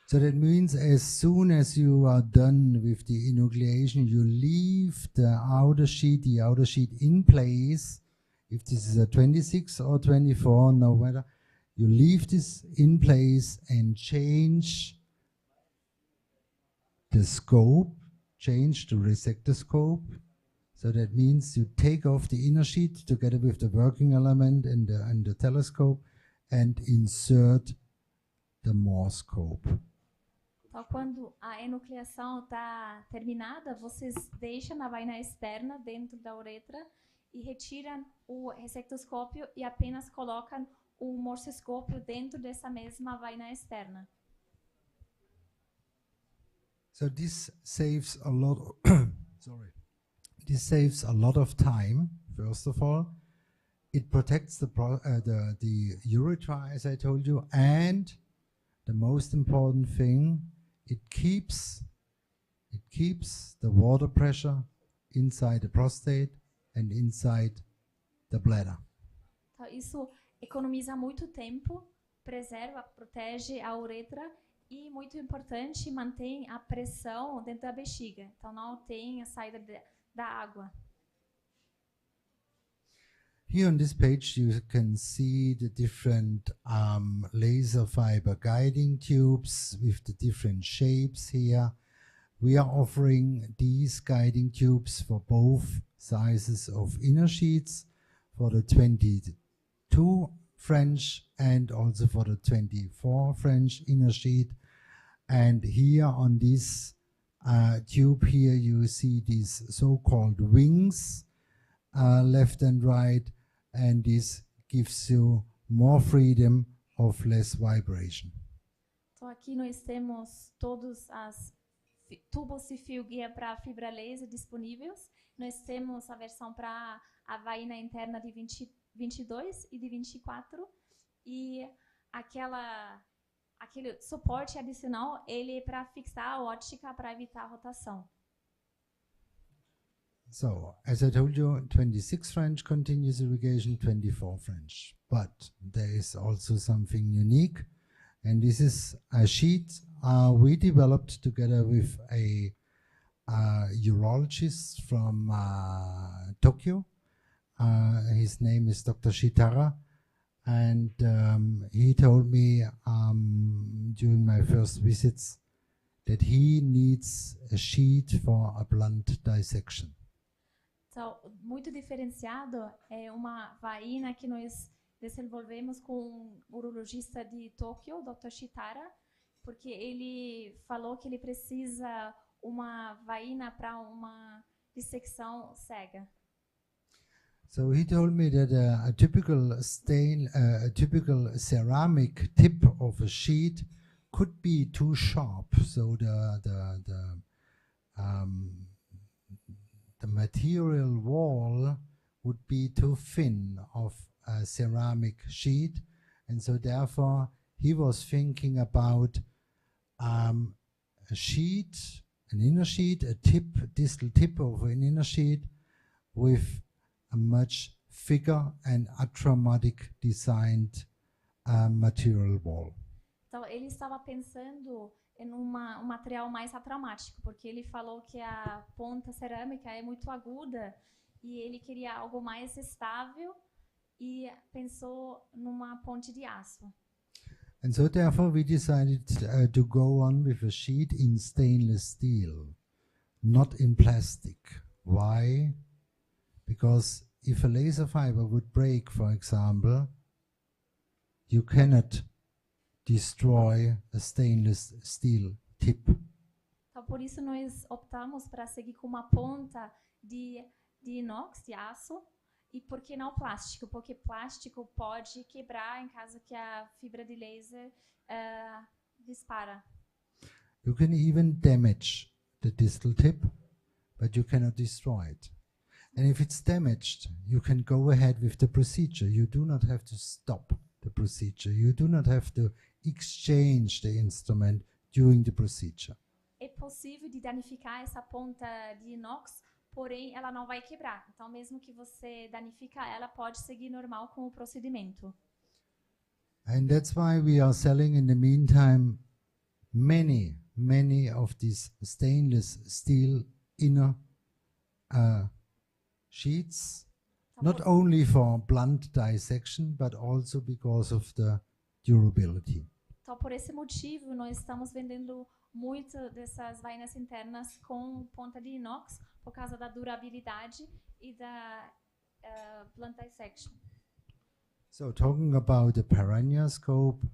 So that means as soon as you are done with the enucleation, you leave the outer sheet in place. If this is a 26 or 24, no matter, you leave this in place and change the scope, change the resector scope. So that means you take off the inner sheet together with the working element and the telescope and insert the Morse scope. Então, quando a enucleação está terminada, vocês deixam a vaina externa dentro da uretra e retiram o resectoscópio e apenas colocam o morsoscópio dentro dessa mesma vaina externa. So this saves a lot of This saves a lot of time, first of all. It protects the urethra, as I told you, and the most important thing, it keeps the water pressure inside the prostate and inside the bladder. Então, isso economiza muito tempo, preserva, protege a uretra e, muito importante, mantém a pressão dentro da bexiga. Então, não tem a saída da água. Here on this page you can see the different laser fiber guiding tubes with the different shapes here. We are offering these guiding tubes for both sizes of inner sheets, for the 22 French and also for the 24 French inner sheet. And here on this tube here you see these so-called wings, left and right, and this gives you more freedom of less vibration. Então aqui nós temos todos as tubos de fio guia para fibra laser disponíveis. Nós temos a versão para a vaina interna de 22 e de 24 e aquele suporte adicional, ele é para fixar a ótica para evitar a rotação. So, as I told you, 26 French continuous irrigation, 24 French. But there is also something unique, and this is a sheet we developed together with a urologist from Tokyo. His name is Dr. Shitara, and he told me during my first visits that he needs a sheet for a blunt dissection. Então, muito diferenciado é uma vaina que nós desenvolvemos com um urologista de Tóquio, Dr. Shitara, porque ele falou que ele precisa uma vaina para uma dissecção cega. So he told me that a typical a typical ceramic tip of a sheet could be too sharp, so the material wall would be too thin of a ceramic sheet, and so therefore he was thinking about a sheet, an inner sheet, a distal tip of an inner sheet with a much thicker and atraumatic designed material wall. Então, ele estava pensando em um material mais atraumático, porque ele falou que a ponta cerâmica é muito aguda e ele queria algo mais estável e pensou numa ponte de aço. And so therefore we decided to go on with a sheet in stainless steel, not in plastic. Why? Because if a laser fiber would break, for example, you cannot destroy a stainless steel tip. Então, por isso nós optamos para seguir com uma ponta de inox, de aço, e por que não plástico? Porque plástico pode quebrar em caso que a fibra de laser dispara. You can even damage the distal tip, but you cannot destroy it. And if it's damaged, you can go ahead with the procedure. You do not have to stop the procedure. You do not have to exchange the instrument during the procedure. É possível de danificar essa ponta de inox, porém ela não vai quebrar. Então, mesmo que você danifica ela, pode seguir normal com o procedimento. And that's why we are selling in the meantime many of these stainless steel inner sheets, not only for blunt dissection, but also because of the durability. Então, por esse motivo, nós estamos vendendo muito dessas vainas internas com ponta de inox, por causa da durabilidade e da blunt dissection. So talking about the paraneoscope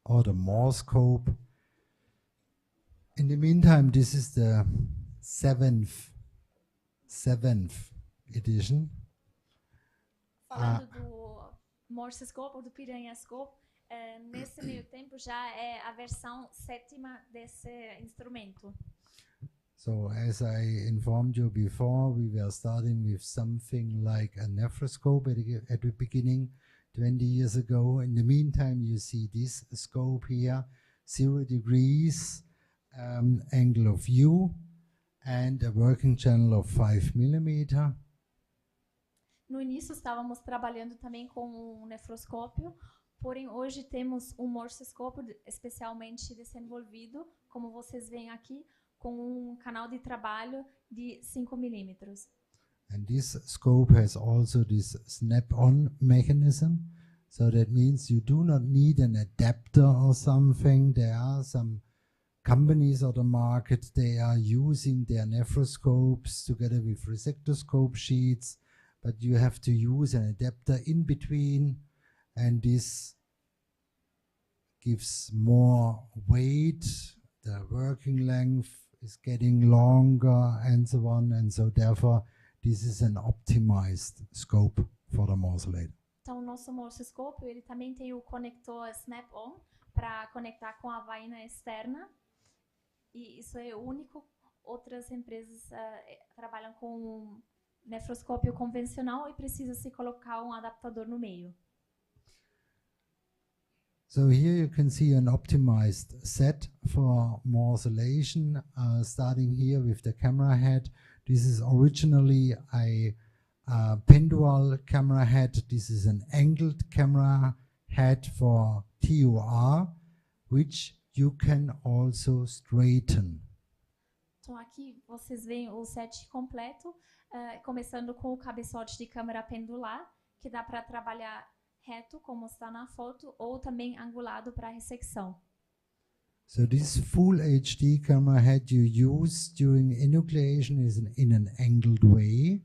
or the Morscope, in the meantime, this is the seventh edition. Falando do Morsescope ou do Piranhascope, nesse meio tempo já é a versão 7ª desse instrumento. So as I informed you before, we were starting with something like a nephroscope at the beginning, 20 years ago. In the meantime, you see this scope here, 0 degrees angle of view and a working channel of 5 mm. No início estávamos trabalhando também com um nefroscópio, porém hoje temos um morsescópio especialmente desenvolvido, como vocês veem aqui, com um canal de trabalho de 5 mm. And this scope has also this snap-on mechanism, so that means you do not need an adapter or something. There are some companies on the market, they are using their nephroscopes together with resectoscope sheets, but you have to use an adapter in between, and this gives more weight, the working length is getting longer and so on, and so therefore this is an optimized scope for the morsolator. Então, o nosso morsescópio, ele também tem o conector snap-on para conectar com a vaina externa, e isso é único. Outras empresas trabalham com um nefroscópio convencional e precisa se colocar um adaptador no meio. So here you can see an optimized set for morsolation, starting here with the camera head. This is originally a pendual camera head. This is an angled camera head for TOR, which you can also straighten. Então aqui vocês veem o set completo, começando com o cabeçote de câmera pendular, que dá para trabalhar reto, como está na foto, ou também angulado para ressecção. So this full HD camera head you use during enucleation is in an angled way,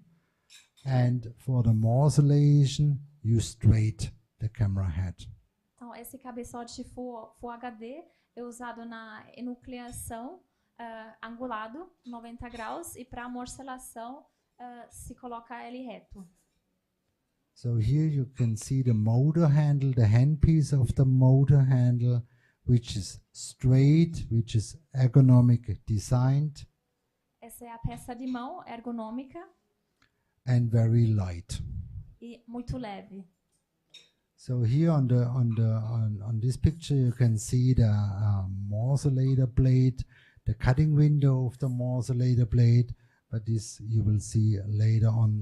and for the morcellation you straight the camera head. Então esse cabeçote Full HD é usado na enucleação, angulado, 90 graus, e para a morcelação se coloca ele reto. So here you can see the motor handle, the handpiece of the motor handle, which is straight, which is ergonomic designed. Essa é a peça de mão ergonômica. And very light. E muito leve. So here on this picture you can see the morcellator blade, the cutting window of the morcellator blade, but this you will see later on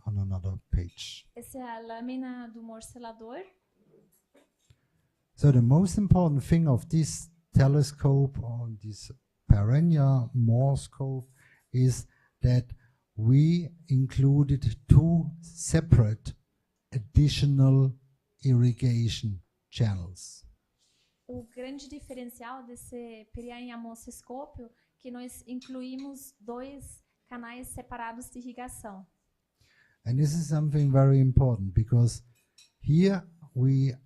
another page. Essa é a lâmina do morcelador. So the most important thing of this telescope, or this perennial Morscope, is that we included two separate additional irrigation channels. O grande diferencial desse Piranha Morsoscópio é que nós incluímos 2 canais separados de irrigação. And this is something very important because here we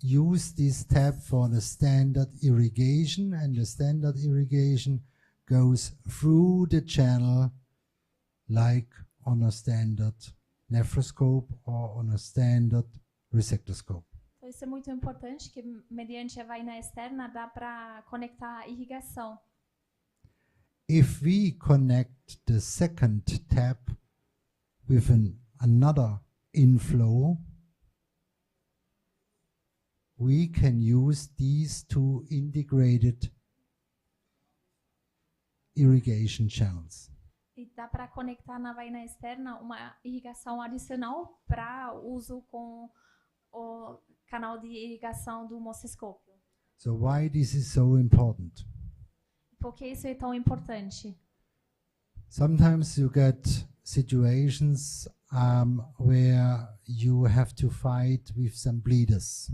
use this tab for the standard irrigation, and the standard irrigation goes through the channel like on a standard nephroscope or on a standard resectoscope. Então isso é muito importante, que mediante a vaina externa dá para conectar a irrigação. If we connect the second tab with another inflow, we can use these two integrated irrigation channels. E dá para conectar na vaina externa uma irrigação adicional para uso com o canal de irrigação do morsoscópio. So why this is so important? Por que isso é tão importante? Sometimes you get situations where you have to fight with some bleeders.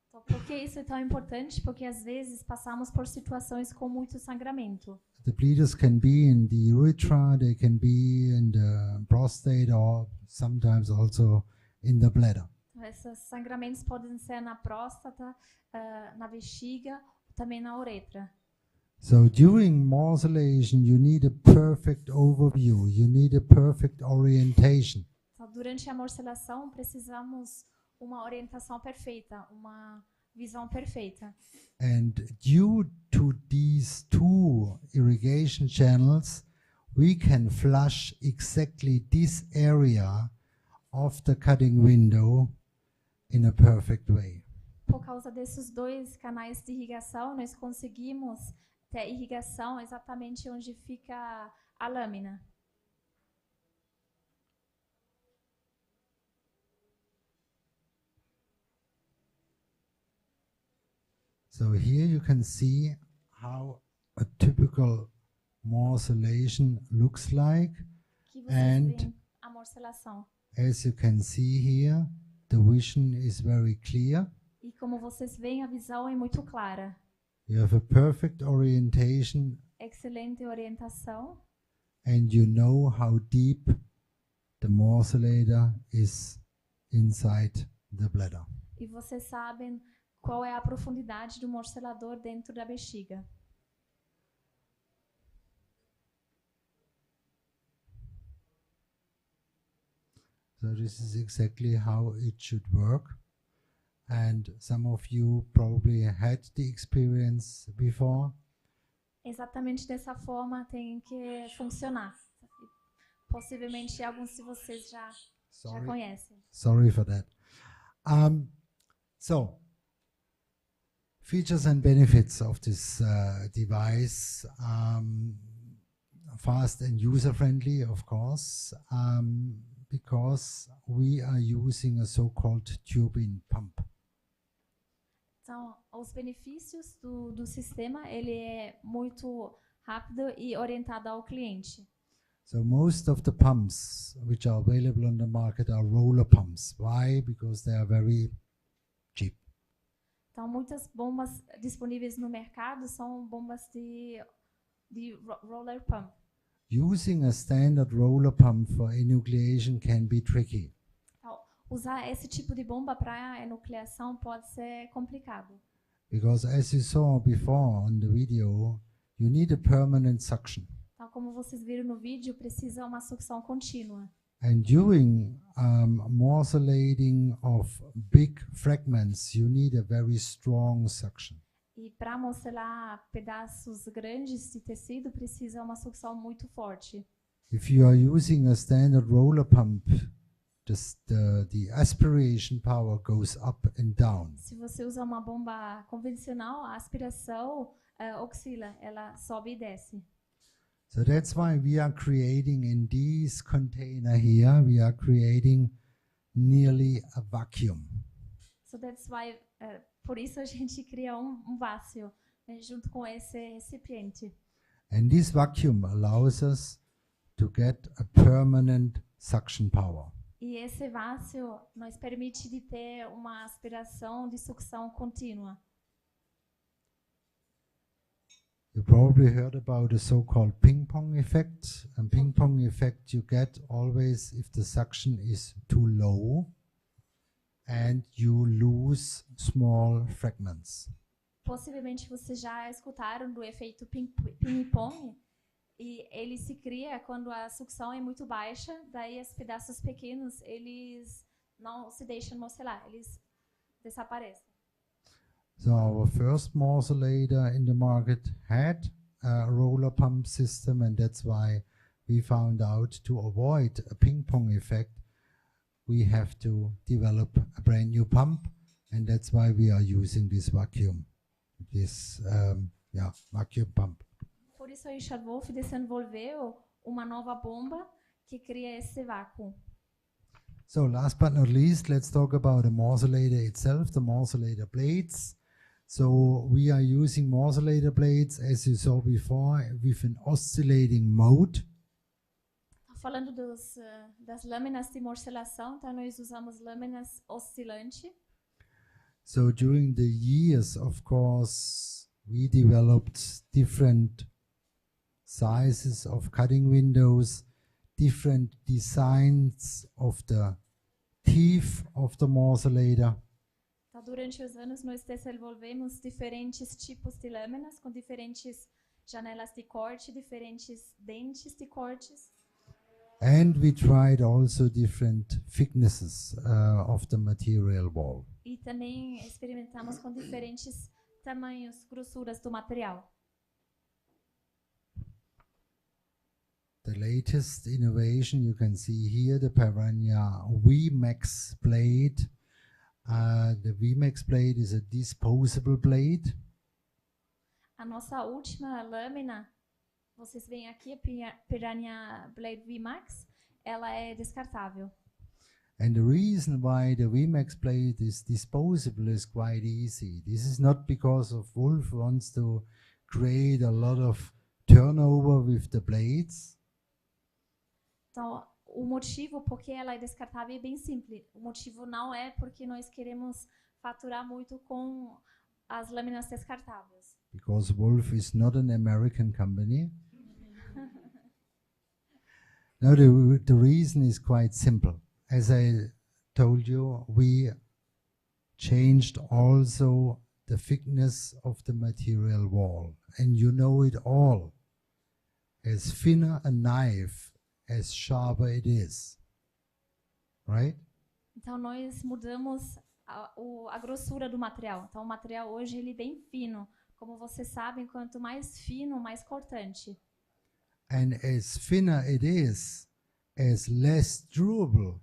Então, por que isso é tão importante? Porque às vezes passamos por situações com muito sangramento. The bleeders can be in the urethra, they can be in the prostate, or sometimes also in the bladder. Esses sangramentos podem ser na próstata, na bexiga, também na uretra. So during morcellation, you need a perfect overview, you need a perfect orientation. Então, durante a morcelação, precisamos uma orientação perfeita, uma visão perfeita. And due to these two irrigation channels, we can flush exactly this area of the cutting window in a perfect way. Por causa desses 2 canais de irrigação, nós conseguimos ter irrigação exatamente onde fica a lâmina. So here you can see how a typical morcellation looks like. Aqui vocês And veem a morcelação. as you can see here, the vision is very clear. E como vocês veem, a visão é muito clara. You have a perfect orientation Excelente orientação. and you know how deep the morcellator is inside the bladder. E vocês sabem qual é a profundidade do morcelador dentro da bexiga. So this is exactly how it should work. And some of you probably had the experience before. Exatamente dessa forma tem que funcionar. Possivelmente alguns de vocês já conhecem. Sorry for that. So, features and benefits of this device. fast and user-friendly, of course, because we are using a so-called tubing pump. Então, os benefícios do sistema, ele é muito rápido e orientado ao cliente. So most of the pumps which are available on the market are roller pumps. Why? Because they are very cheap. Então, muitas bombas disponíveis no mercado são bombas de roller pump. Using a standard roller pump for enucleation can be tricky. Então, usar esse tipo de bomba para enucleação pode ser complicado. Because as you saw before on the video, you need a permanent suction. Então, como vocês viram no vídeo, precisa uma sucção contínua. And during morcellating of big fragments, you need a very strong suction. E para morcelar pedaços grandes de tecido, precisa uma sucção muito forte. If you are using a standard roller pump, the aspiration power goes up and down. Se você usa uma bomba convencional, a aspiração oscila, ela sobe e desce. So that's why we are creating in this container here, we are creating nearly a vacuum. So that's why, por isso a gente cria um vácuo, né, junto com esse recipiente. And this vacuum allows us to get a permanent suction power. E esse vácuo nos permite de ter uma aspiração de sucção contínua. You probably heard about the so-called ping-pong effect. And ping-pong effect you get always if the suction is too low and you lose small fragments. Possivelmente vocês já escutaram do efeito ping-pong, e ele se cria quando a sucção é muito baixa, daí os pedaços pequenos, eles não se deixam morcelar, eles desaparecem. So our first morcellator in the market had a roller pump system, and that's why we found out to avoid a ping-pong effect, we have to develop a brand new pump, and that's why we are using this vacuum, vacuum pump. Por isso a Richard Wolf desenvolveu uma nova bomba que cria esse vácuo. So last but not least, let's talk about the morcellator itself, the morcellator blades. So we are using morcellator blades, as you saw before, with an oscillating mode. Falando das lâminas de morcelação, então nós usamos lâminas oscilantes. So during the years, of course, we developed different sizes of cutting windows, different designs of the teeth of the morcellator. Então, durante os anos, nós desenvolvemos diferentes tipos de lâminas, com diferentes janelas de corte, diferentes dentes de cortes. And we tried also different thicknesses of the material wall. E também experimentamos com diferentes tamanhos, grossuras do material. The latest innovation you can see here, the Piranha VMAX blade. The VMAX blade is a disposable blade. A nossa última lâmina, vocês veem aqui, a Piranha Blade VMAX, ela é descartável. And the reason why the VMAX blade is disposable is quite easy. This is not because of Wolf wants to create a lot of turnover with the blades. Então, o motivo porque ela é descartável é bem simples. O motivo não é porque nós queremos faturar muito com as lâminas descartáveis. Because Wolf is not an American company. No, the reason is quite simple. As I told you, we changed also the thickness of the material wall. And you know it all. As thinner a knife, as sharper it is. Right? Então, nós mudamos a grossura do material. Então, o material hoje ele é bem fino. Como vocês sabem, quanto mais fino, mais cortante. And as thinner it is, as less durable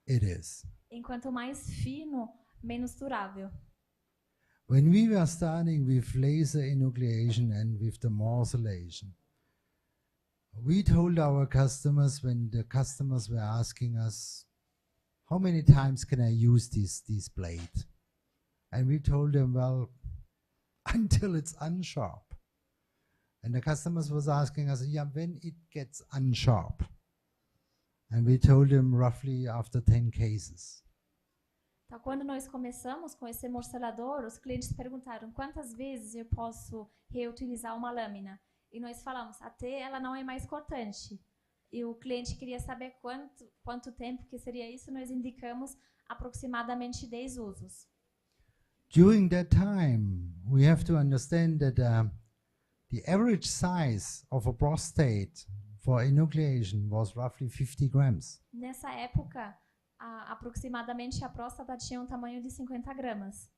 it is. Enquanto mais fino, menos durável. When we were starting with laser enucleation and with the morcellation, We told our customers when the customers were asking us, how many times can I use this blade? And we told them, well, until it's unsharp. And the customers was asking us, yeah, when it gets unsharp. And we told them roughly after 10 cases. Então, quando nós começamos com esse morcelador, os clientes perguntaram quantas vezes eu posso reutilizar uma lâmina. E nós falamos, até ela não é mais cortante. E o cliente queria saber quanto tempo que seria isso, nós indicamos aproximadamente 10 usos. During that time, we have to understand that the average size of a prostate for enucleation was roughly 50 grams. Nessa época, aproximadamente a próstata tinha um tamanho de 50 gramas.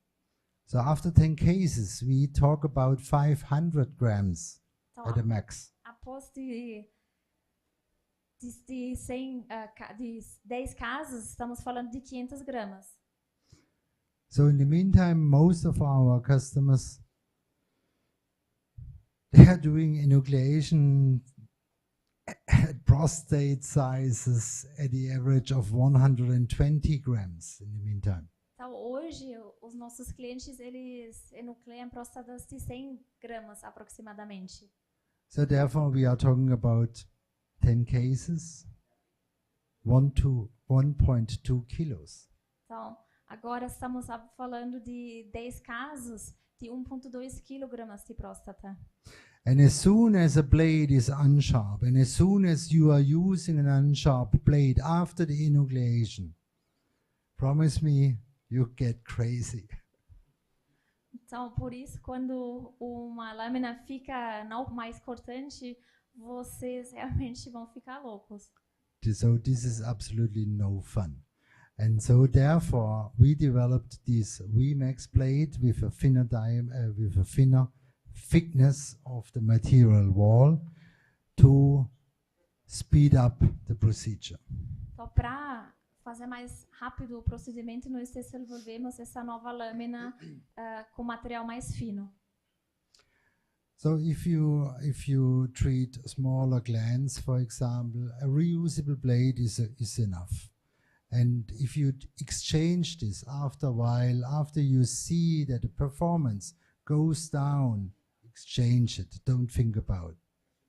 So after 10 cases, we talk about 500 grams Então, at the max. após de 10 casos, estamos falando de 500 gramas. So in the meantime, most of our customers, they are doing enucleation at prostate sizes at the average of 120 grams in the meantime. Então, hoje, os nossos clientes, eles enucleiam próstatas de 100 gramas aproximadamente. So therefore, we are talking about 10 cases, 1 to 1.2 kilos. Então, agora estamos falando de 10 casos de 1,2 quilogramas de próstata. And as soon as a blade is unsharp, and as soon as you are using an unsharp blade after the enucleation, promise me you get crazy. Então, por isso, quando uma lâmina fica não mais cortante, vocês realmente vão ficar loucos. So this is absolutely no fun. And so therefore, we developed this VMAX blade with a thinner thickness of the material wall to speed up the procedure. Então, para fazer mais rápido o procedimento, nós desenvolvemos essa nova lâmina com material mais fino. So if you treat smaller glands, for example, a reusable blade is enough. And if you exchange this after a while, after you see that the performance goes down, exchange it. Don't think about it.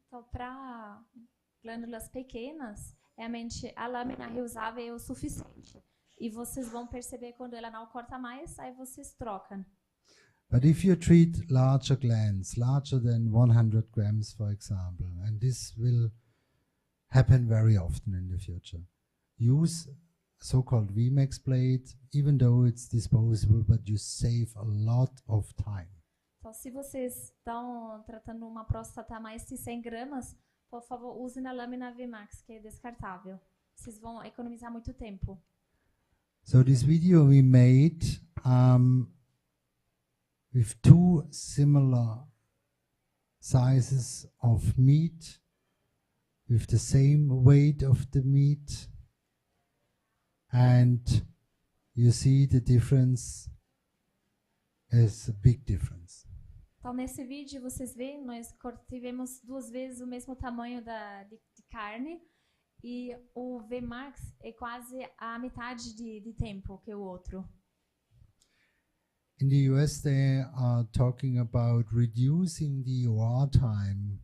Então, para glândulas pequenas, realmente a lâmina reusável é o suficiente. E vocês vão perceber quando ela não corta mais, aí vocês trocam. But if you treat larger glands, larger than 100 grams, for example, and this will happen very often in the future, use a so-called VMAX blade, even though it's disposable, but you save a lot of time. Então, se vocês estão tratando uma próstata a mais de 100 gramas, por favor, usem a lâmina VMAX, que é descartável. Vocês vão economizar muito tempo. So this video we made with two similar sizes of meat, with the same weight of the meat, and you see the difference is a big difference. Então, nesse vídeo, vocês veem, nós tivemos 2 vezes o mesmo tamanho de carne e o VMAX é quase a metade de tempo que o outro. In the US, they are talking about reducing the OR time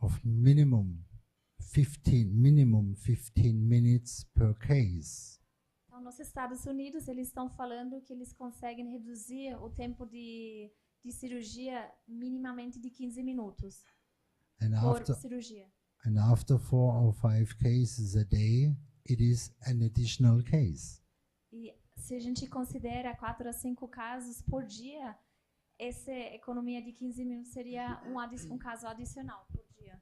of minimum 15 minutes per case. Então, nos Estados Unidos, eles estão falando que eles conseguem reduzir o tempo de cirurgia minimamente de 15 minutos por cirurgia. And after 4 or 5 cases a day, it is an additional case. E se a gente considera 4 a 5 casos por dia, essa economia de 15 minutos seria um caso adicional por dia.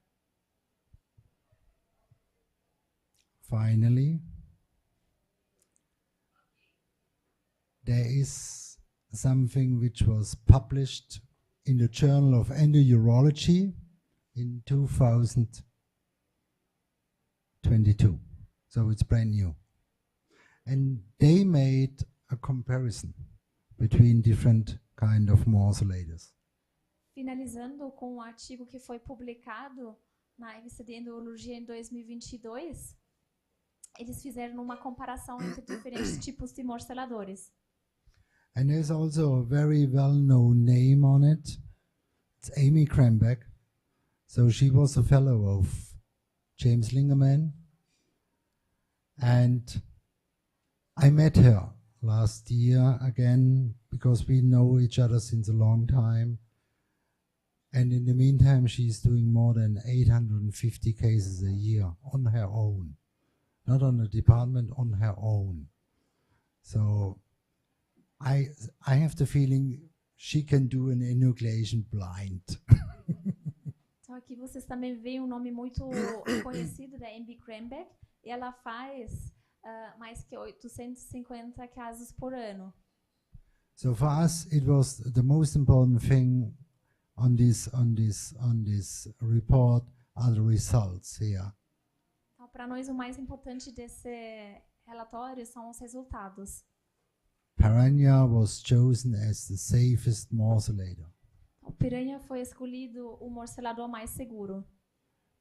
Finally, there is something which was published in the Journal of Endourology in 2022. So it's brand new. And they made a comparison between different kind of morcellators. Finalizando com um artigo que foi publicado Na revista de Endologia em 2022, eles fizeram uma comparação entre diferentes tipos de morceladores. And there's also a very well-known name on it. It's Amy Cranbeck. So she was a fellow of James Lingerman. And I met her last year again because we know each other since a long time. And in the meantime, she's doing more than 850 cases a year on her own. Not on a department, on her own. So I have the feeling she can do an enucleation blind. Então aqui vocês também veem um nome muito conhecido da Amy Cranbeck, e ela faz mais que 850 casos por ano. So for us, it was the most important thing on this report are the results here. Então, para nós, o mais importante desse relatório são os resultados. Piranha was chosen as the safest morcellator. O piranha foi escolhido o morcelador mais seguro.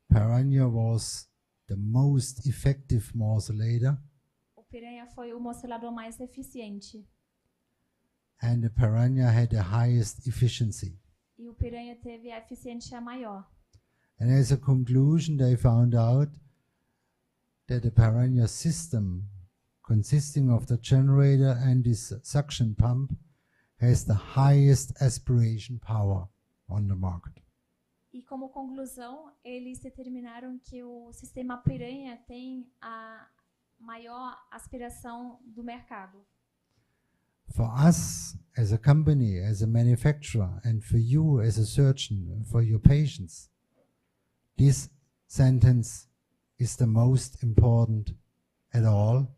Piranha was the most effective morcellator. O piranha foi o morcelador mais eficiente. And the piranha had the highest efficiency. E o piranha teve a eficiência maior. And as a conclusion, they found out that the piranha system, consisting of the generator and this suction pump, has the highest aspiration power on the market. E como conclusão, eles determinaram que o sistema piranha tem a maior aspiração do mercado. For us as a company, as a manufacturer, and for you as a surgeon, and for your patients, this sentence is the most important at all,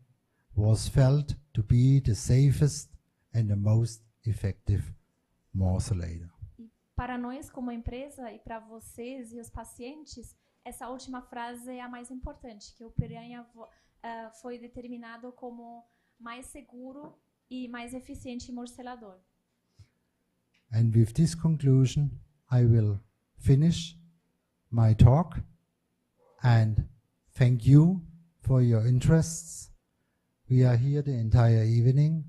was felt to be the safest and the most effective morcellator. E para nós como empresa e para vocês e os pacientes, essa última frase é a mais importante, que o piranha foi determinado como mais seguro e mais eficiente morcelador. And with this conclusion, I will finish my talk and thank you for your interests. We are here the entire evening,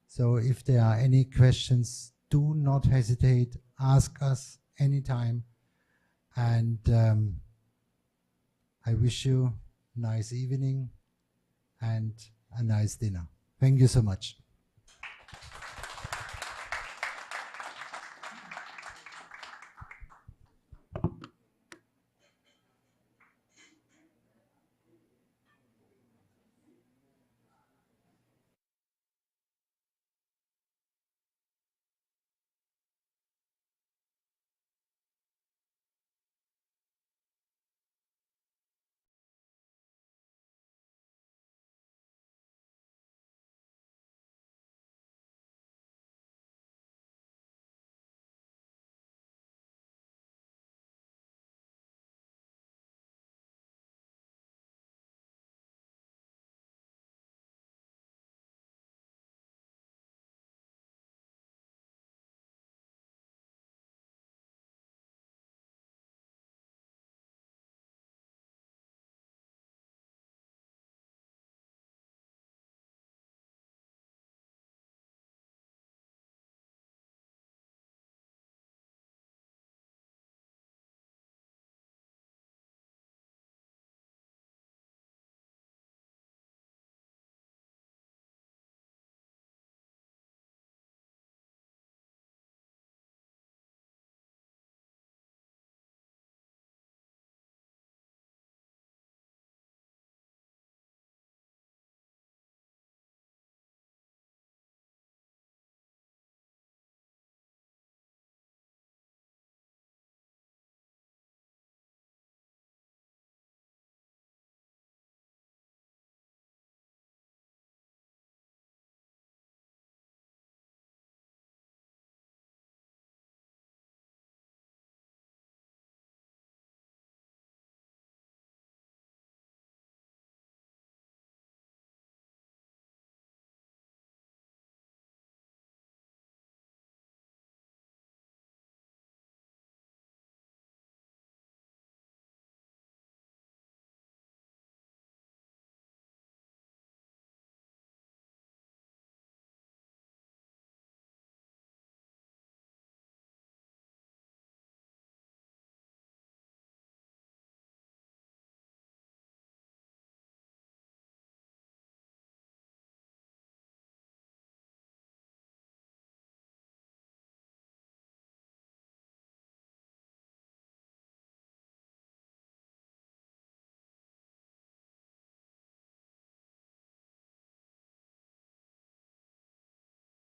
so if there are any questions, do not hesitate, ask us anytime, and I wish you a nice evening and a nice dinner. Thank you so much.